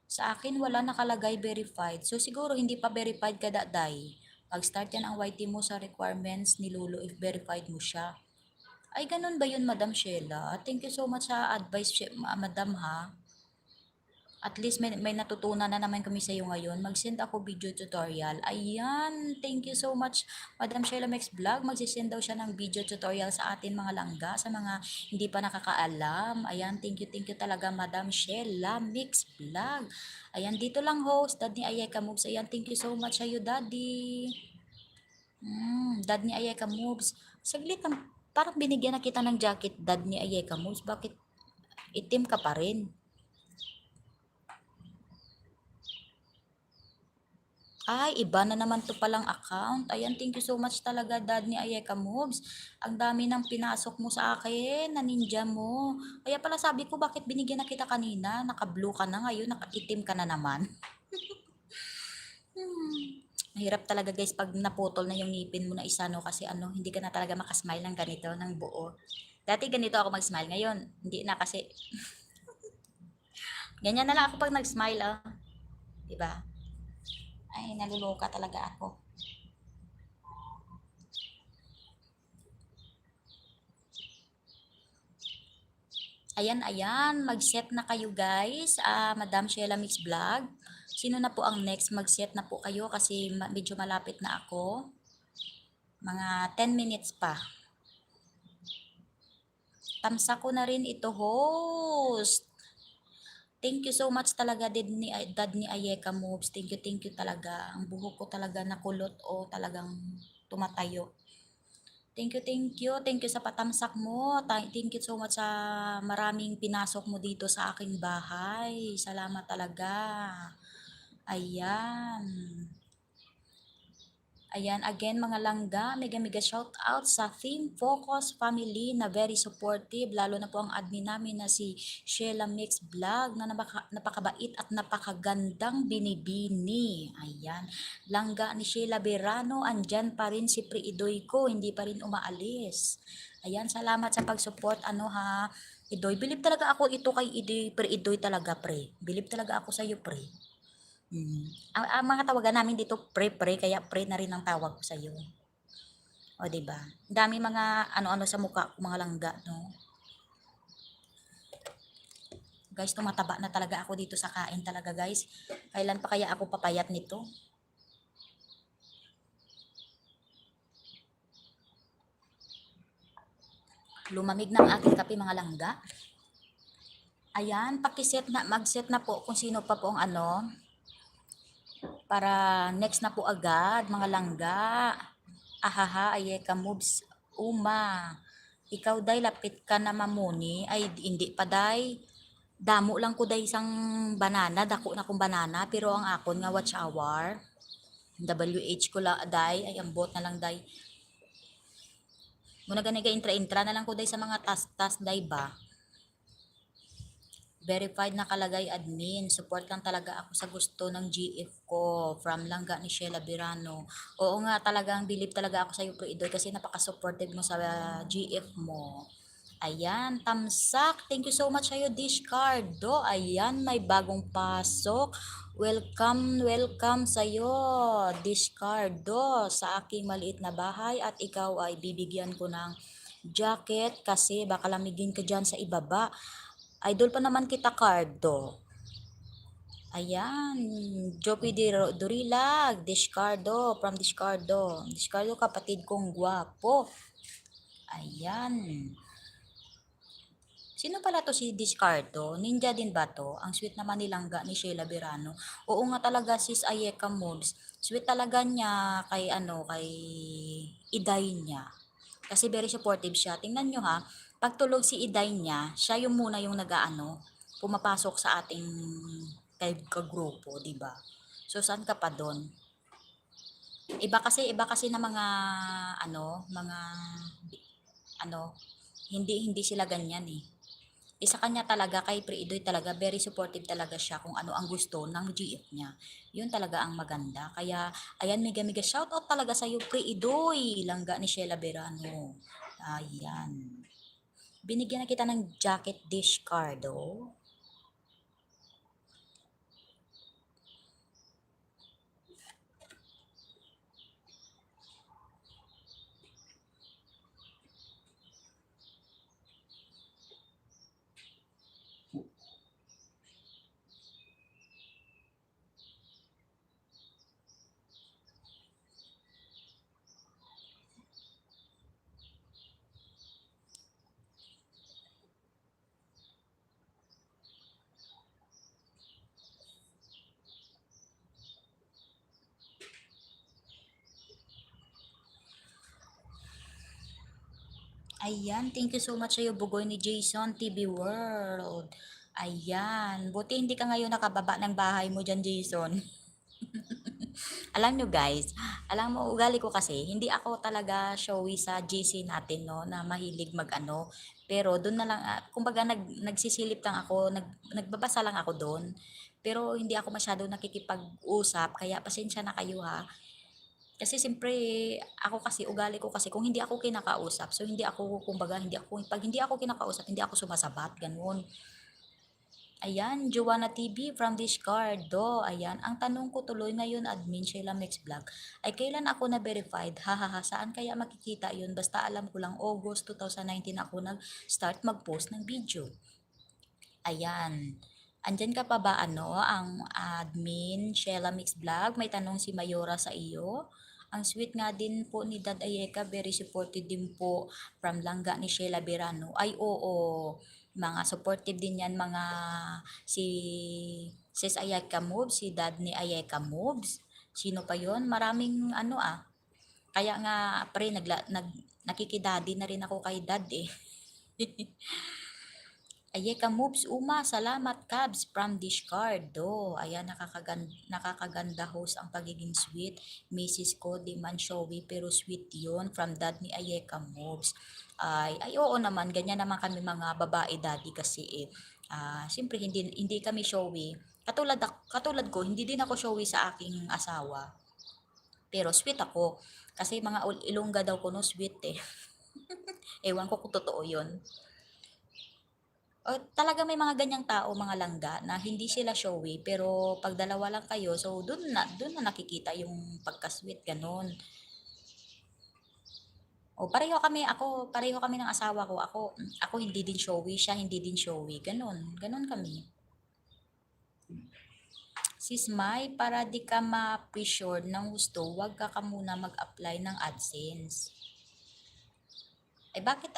[SPEAKER 1] Sa akin, wala nakalagay verified. So, siguro hindi pa verified ka, Day. Pag-start yan ang YT mo sa requirements ni Lolo if verified mo siya. Ay, ganun ba yun, Madam Sheila? Thank you so much sa advice, Madam, ha? At least may natutunan na naman kami sa iyo ngayon. Mag-send ako video tutorial. Ayan, thank you so much, Madam Sheila Mix Vlog. Magsisend daw siya ng video tutorial sa atin mga langga, sa mga hindi pa nakakaalam. Ayan, thank you talaga, Madam Sheila Mix Vlog. Ayan, dito lang host, Dad ni Ayeka Moves. Ayan, thank you so much sa iyo, Daddy. Dad ni Ayeka Moves. Saglit lang, parang binigyan na kita ng jacket, Dad ni Ayeka Moves. Bakit itim ka pa rin? Ay, iba na naman to palang account. Ayan, thank you so much talaga, Dad ni Ayeka Moves. Ang dami ng pinasok mo sa akin, na ninja mo. Kaya pala sabi ko, bakit binigyan na kita kanina? Naka-blue ka na ngayon, naka-itim ka na naman. Mahirap talaga guys pag naputol na yung ngipin mo na isa, no? Kasi hindi ka na talaga makasmile ng ganito, ng buo. Dati ganito ako mag-smile, ngayon hindi na kasi. Ganyan na lang ako pag nag-smile, ah. Diba? Ay, naluloka talaga ako. Ayan, mag-set na kayo guys. Madam Sheila Mix Vlog. Sino na po ang next? Mag-set na po kayo kasi medyo malapit na ako. Mga 10 minutes pa. Tamsa ko na rin ito, host. Thank you so much talaga Dad ni Ayeka Moves. Thank you talaga. Ang buhok ko talaga nakulot o talagang tumatayo. Thank you. Thank you sa patamsak mo. Thank you so much sa maraming pinasok mo dito sa aking bahay. Salamat talaga. Ayan. Ayan, again mga langga, mega shout out sa Theme Focus family na very supportive, lalo na po ang admin namin na si Sheila Mix Vlog na napakabait at napakagandang binibini. Ayan, langga ni Sheila Berano, andyan pa rin si Pre Idoy ko, hindi pa rin umaalis. Ayan, salamat sa pag-support, Idoy. Bilib talaga ako ito kay Idoy, Pre Idoy talaga, pre. Bilib talaga ako sa iyo, pre. Ang mga tawagan namin dito pre, kaya pre na rin ang tawag ko sa iyo. O, di ba? Dami mga ano-ano sa mukha ko, mga langga, no? Guys, tumataba na talaga ako dito sa kain talaga, guys. Kailan pa kaya ako papayat nito? Lumamig ng aking kape, mga langga. Ayan, mag-set na po kung sino pa po ang para next na po agad, mga langga. Ahaha, Ayeka Moves, Uma. Ikaw day, lapit ka na mamuni. Ay, hindi pa day. Damo lang ko day isang banana, dako na kong banana, pero ang akon nga watch hour. WH ko la day, ay ambot na lang day. Muna ganiga intra na lang ko day sa mga tas day ba. Verified nakalagay admin. Support lang talaga ako sa gusto ng GF ko. From Langga ni Sheila Berano. Oo nga, talagang believe talaga ako sa iyo, Pro Idoy, kasi napaka-supportive mo sa GF mo. Ayan, tamsak. Thank you so much sa iyo, Dishcardo. Ayan, may bagong pasok. Welcome sa iyo, Dishcardo, sa aking maliit na bahay, at ikaw ay bibigyan ko ng jacket kasi baka lamigin ka dyan sa ibaba. Idol pa naman kita, Cardo. Ayan, Jopi Durilag, Discardo, from Discardo. Discardo, kapatid kong gwapo. Ayan. Sino pala to si Discardo? Ninja din ba to? Ang sweet naman ni Langga ni Sheila Berano. Oo nga talaga, sis Ayeka Moves. Sweet talaga niya kay Iday niya. Kasi very supportive siya. Tingnan nyo ha, pagtulog si Iday niya, siya yung muna yung nag-aano, pumapasok sa ating kagrupo, di ba? So, saan ka pa doon? Iba kasi na mga, mga, ano, hindi sila ganyan eh. Isa kanya talaga, kay Pre-Idoy talaga, very supportive talaga siya kung ano ang gusto ng GF niya. Yun talaga ang maganda. Kaya, ayan, mega mega shoutout talaga sa iyo, Pre-Idoy, langga ni Sheila Berano. Ayan. Binigyan na kita ng jacket dish card, oh. Ayan, thank you so much sa iyo, Bugoy ni Jason, TV World. Ayan, buti hindi ka ngayon nakababa ng bahay mo dyan, Jason. Alam nyo guys, alam mo, ugali ko kasi, hindi ako talaga showy sa GC natin, no, na mahilig mag-ano. Pero doon na lang, kumbaga nagsisilip lang ako, nagbabasa lang ako doon. Pero hindi ako masyado nakikipag-usap, kaya pasensya na kayo ha. Kasi siyempre, ako kasi, ugali ko kasi, kung hindi ako kinakausap, so hindi ako, kumbaga, pag hindi ako kinakausap, hindi ako sumasabat, ganun. Ayan, Joanna TV from Discardo. Ayan, ang tanong ko tuloy ngayon, admin Sheila Mix Vlog, ay kailan ako na-verified? Hahaha, saan kaya makikita yun? Basta alam ko lang, August 2019 ako nag-start mag-post ng video. Ayan. Andyan ka pa ba ang admin Sheila Mix Vlog? May tanong si Mayora sa iyo. Ang sweet nga din po ni Dad Ayeka, very supportive din po from langga ni Sheila Berano. Ay oo, mga supportive din yan mga si Sis Ayeka Moves, si Dad ni Ayeka Moves. Sino pa yon? Maraming Kaya nga pre nakikidadi na rin ako kay Dad eh. Ayeka moves Uma, salamat Cabs from Discardo. Ayan, nakakaganda host ang pagiging sweet. Mrs. ko, di man showy pero sweet yon from dad ni Ayeka moves. Ay oo naman, ganyan naman kami mga babae daddy kasi eh. Siyempre hindi kami showy. Katulad ko, hindi din ako showy sa aking asawa. Pero sweet ako. Kasi mga ilongga daw ko no sweet eh. Ewan ko kung totoo yon. O, talaga may mga ganyang tao, mga langga, na hindi sila showy, pero pag dalawa lang kayo, so dun na nakikita yung pagka-sweet, ganun. O, pareho kami ng asawa ko. Ako hindi din showy, siya hindi din showy, ganun. Ganun kami. Sis Mai, para di ka ma-pre-sure ng gusto, wag ka muna mag-apply ng AdSense. Bakit,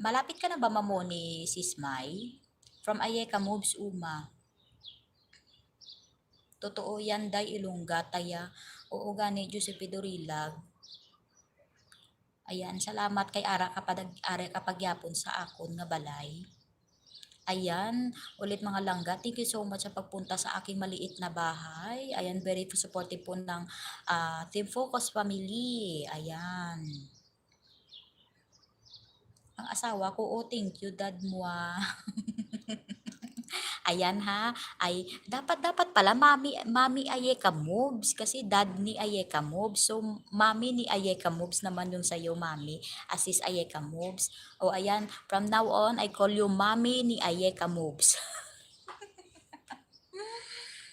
[SPEAKER 1] malapit ka na ba mamoni, Sis Mai? From Ayeka Moves Uma. Totoo yan, day ilungga, taya. Oo gani, Giuseppe Dorilag. Ayan, salamat kay Ara kapag yapon sa akon nga balay. Ayan, ulit mga langga, thank you so much sa pagpunta sa aking maliit na bahay. Ayan, very supportive po ng Team Focus Family. Ayan. Ang asawa ko, oh, thank you, dad mo ah. Ayan ha, ay dapat pala mami Ayeka Moves kasi dad ni Ayeka Moves. So mami ni Ayeka Moves naman yung sa'yo mami, Asis Ayeka Moves. O ayan, from now on I call you mami ni Ayeka Moves.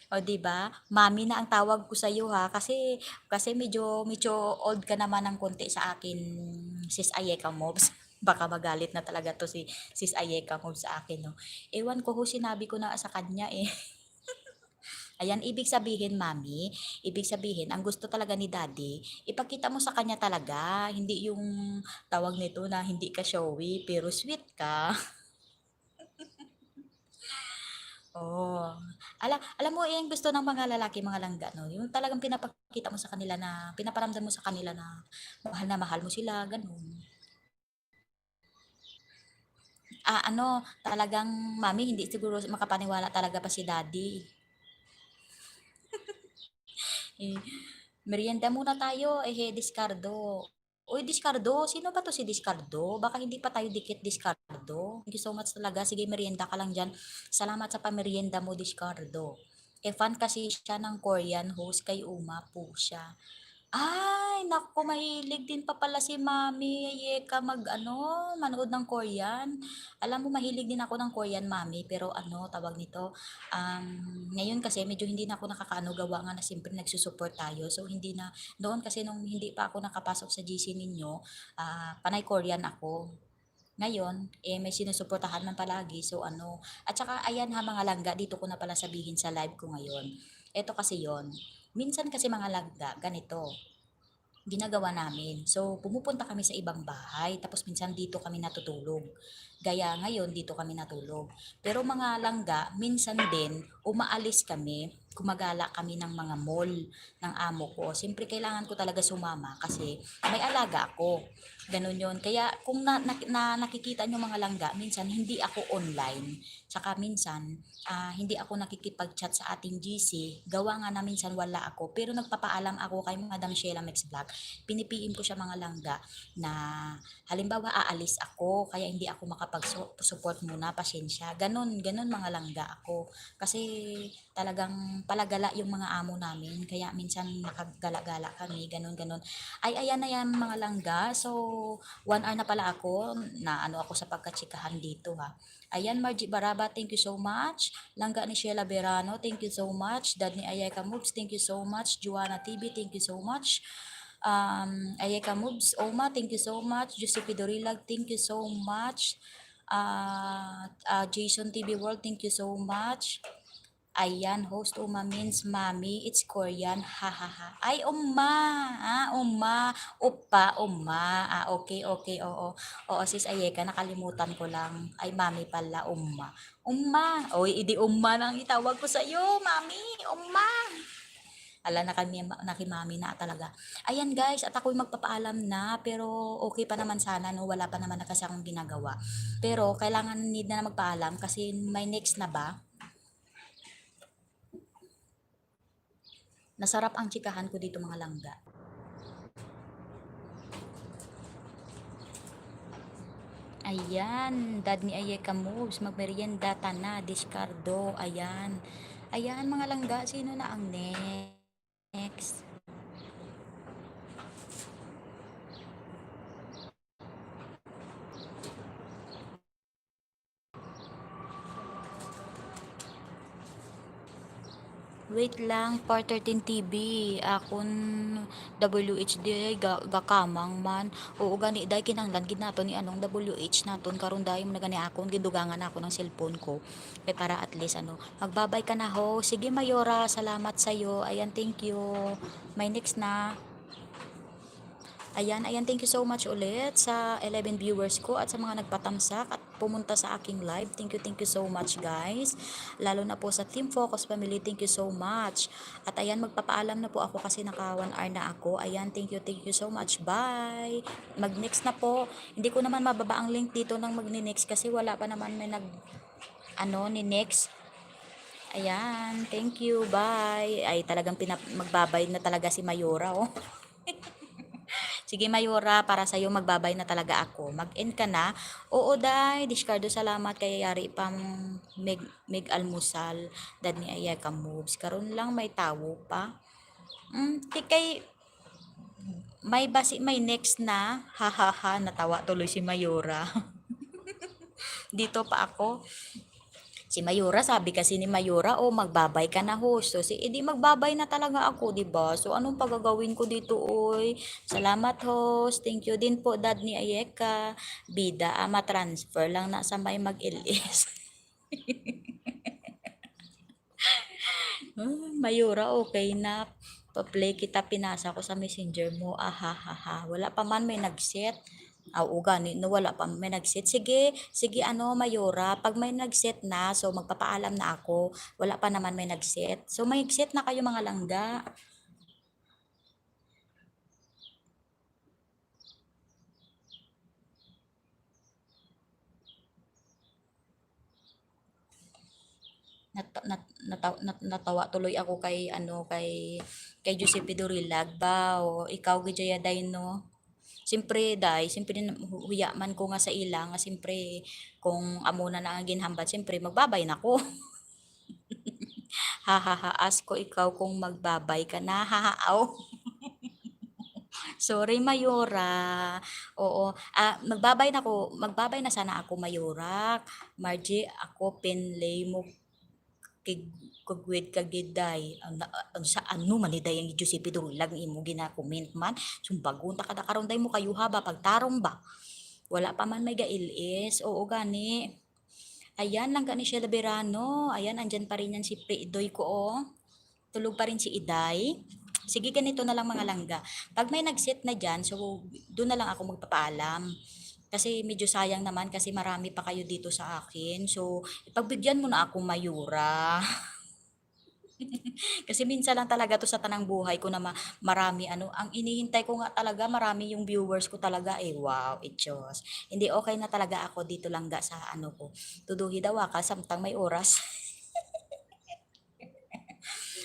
[SPEAKER 1] O di ba? Mami na ang tawag ko sa iyo ha kasi medyo old ka naman ng konti sa akin, Sis Ayeka Moves. Baka magalit na talaga to si Sis Ayeka Moves sa akin, no. Ewan ko kung sinabi ko na sa kanya eh. Ayan, ibig sabihin, ang gusto talaga ni daddy, ipakita mo sa kanya talaga, hindi yung tawag nito na hindi ka showy, pero sweet ka. Oh. Alam mo, yung gusto ng mga lalaki, mga langga, no? Yung talagang pinapakita mo sa kanila pinaparamdam mo sa kanila na mahal mo sila, ganun. Ano, talagang mami hindi siguro makapaniwala talaga pa si daddy. Eh, merienda muna tayo, Discardo. Uy, Discardo, sino ba to si Discardo? Baka hindi pa tayo dikit, Discardo. Thank you so much talaga. Sige, merienda ka lang dyan. Salamat sa pamerienda mo, Discardo. Fan kasi siya ng Korean host kay Uma po siya. Ay, naku, mahilig din pa pala si Mami Yeka manood ng Korean. Alam mo, mahilig din ako ng Korean, Mami, pero tawag nito, um, ngayon kasi medyo hindi na ako nakakaano gawa nga na siyempre nagsusupport tayo. So, hindi na, noon kasi nung hindi pa ako nakapasok sa GC ninyo, panay Korean ako. Ngayon, may sinusuportahan man palagi. So, at saka, ayan ha, mga langga, dito ko na pala sabihin sa live ko ngayon. Ito kasi yon. Minsan kasi mga langga, ganito ginagawa namin. So, pumupunta kami sa ibang bahay, tapos minsan dito kami natutulog. Gaya ngayon, dito kami natulog. Pero mga langga, minsan din, umaalis kami, gumagala kami ng mga mall ng amo ko. Siyempre, kailangan ko talaga sumama kasi may alaga ako. Ganun yun. Kaya kung nakikita nyo mga langga, minsan hindi ako online. Tsaka minsan, hindi ako nakikipag-chat sa ating GC. Gawa nga na minsan wala ako. Pero nagpapaalam ako kay Madam Sheila Mex Vlog. Pinipiin ko siya mga langga na halimbawa aalis ako kaya hindi ako makapag-support muna, pasensya. Ganon, ganon mga langga ako. Kasi talagang palagala yung mga amo namin kaya minsan nakagala-gala kami, ganon ganon. Ay ayan na yan mga langga. So 1 hour na pala ako na ako sa pagkatsikahan dito ha. Ayan, Margie Baraba, thank you so much. Langga ni Sheila Berano, thank you so much. Dad ni Ayeka Moves, thank you so much. Juana TV, thank you so much. Ayeka Moves, Oma, thank you so much. Giuseppe Dorilag, thank you so much. Jason TV World, thank you so much. Ayan, host Uma means mommy, it's Korean, ha ha ha. Ay, Uma, upa, Uma. Okay, okay, oo. Oo, sis Ayeka, nakalimutan ko lang. Ay, mami pala, Uma. Uma, oy, idi Uma nang itawag ko sa iyo, mami, Uma. Ala na kay mami na talaga. Ayan guys, at ako'y magpapaalam na, pero okay pa naman sana, no? Wala pa naman na kasi akong ginagawa. Pero kailangan need na magpaalam kasi may next na ba? Nasarap ang chikahan ko dito mga langga. Ayan, dad ni Ayeka Moves, magmerienda ta na, Discardo, ayan. Ayan mga langga, sino na ang next? Wait lang, Part 13 TV. Akon WHD gakamang man. Oo gani day kinahanglan gid naton ni anong WH naton karon day mo na gani akon gidugangan ako ng cellphone ko. Kay para at least magbabay ka na ho. Sige Mayora, salamat sa iyo. Ayan, thank you. May next na. Ayan, ayan, thank you so much ulit sa 11 viewers ko at sa mga nagpatamsak at pumunta sa aking live. Thank you so much guys. Lalo na po sa Team Focus Family, thank you so much. At ayan, magpapaalam na po ako kasi naka 1 hour na ako. Ayan, thank you so much. Bye! Mag-next na po. Hindi ko naman mababa ang link dito ng mag-next kasi wala pa naman may ni next. Ayan, thank you. Bye! Ay, talagang magbabay na talaga si Mayora, oh. Sige Mayora, para sa'yo magbabay na talaga ako. Mag-end ka na. Oo day, Discardo salamat kay yari pang meg almusal. Dad ni Ayeka Moves. Karon lang may tawo pa. Kay may next na. Ha ha ha, natawa tuloy si Mayora. Dito pa ako. Si Mayora, sabi kasi ni Mayora, oh, magbabay ka na host. So, edi magbabay na talaga ako, di ba? So, anong pagagawin ko dito, oy? Salamat, host. Thank you din po, dad ni Ayeka. Bida, transfer lang na sa may mag-LS. Mayora, okay na. Pa-play kita, pinasa ko sa messenger mo. Ahahaha. Wala pa man may nag-set. Oo, gani, no, wala pa may nag-set. Sige, sige, Mayora, pag may nag-set na, so magpapaalam na ako. Wala pa naman may nag-set. So, may set na kayo mga langga. Natawa tuloy ako kay ano kay Giuseppe Dorilag ba o ikaw gidya day no. Siyempre day, siyempre huya man ko nga sa ilang nga siyempre kung amo na ang ginhambal siyempre magbabay na ko. Hahahaas ko ikaw kung magbabay ka na hahaaw. Sorry Mayora. Oo, magbabay na sana ako Mayora. Margie ako penlay mo kig kagwid kagiday sa ano maniday ang Giuseppe Dorilag imo gina-comment man sumbagon ta kada karon day mo kayo ha ba pagtarong ba wala pa man may gailis oo gani ayan lang gani siya Laberano ayan andyan pa rin yan si Idoy ko oh tulog pa rin si Iday sige ganito na lang mga langga pag may nag-set na dyan so doon na lang ako magpapaalam kasi medyo sayang naman kasi marami pa kayo dito sa akin so ipagbigyan mo na ako Mayura. Kasi minsan lang talaga 'to sa tanang buhay ko na marami ano, ang inihintay ko nga talaga marami yung viewers ko talaga, eh, wow, Diyos. Hindi okay na talaga ako dito lang ga sa ano ko, tuduhi daw ka samtang may oras.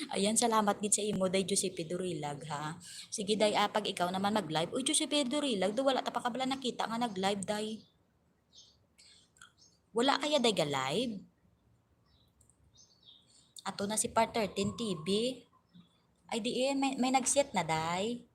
[SPEAKER 1] Ayan, salamat gid sa imo day Giuseppe Durilag ha. Sige day, 'pag ikaw naman mag-live, "Uy Giuseppe Durilag, do wala ta pa kabala nakita nga nag-live day." Wala kaya day ga-live? Ato na si Part 13 TV. Ay di eh, may nag-set na day.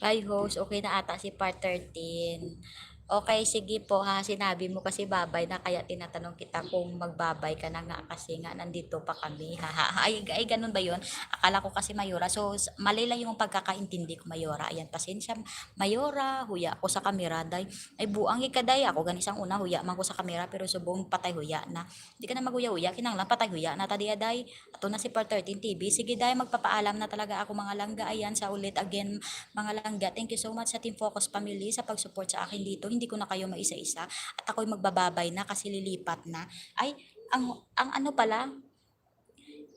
[SPEAKER 1] Bye host, okay na ata si part 13. Okay, sige po ha, sinabi mo kasi babay na kaya tinatanong kita kung magbabay ka na nga kasi nga nandito pa kami. Ha, ha, ha. Ay, ganun ba yun? Akala ko kasi Mayora. So, mali lang yung pagkakaintindi ko Mayora. Ayan, pasensya. Mayora, huya ko sa kamera. Day. Ay, buang ikaday. Akoganisang una, huya man ko sa kamera. Pero subong patay huya na. Hindi ka na maghuya-huya. Kinanglang patay huya na. Tadi day. Ato na si Part 13 TV. Sige day, magpapaalam na talaga ako mga langga. Ayan, sa ulit again mga langga. Thank you so much sa Team Focus Family sa pag-support sa akin dito. Hindi ko na kayo maisa-isa at ako'y magbababay na kasi lilipat na. Ay, ang ano pala,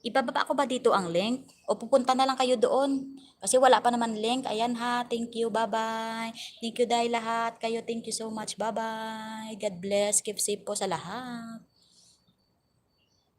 [SPEAKER 1] ibababa ko ba dito ang link? O pupunta na lang kayo doon? Kasi wala pa naman link. Ayan ha, thank you, bye-bye. Thank you dahil lahat. Kayo, thank you so much, bye-bye. God bless, keep safe po sa lahat.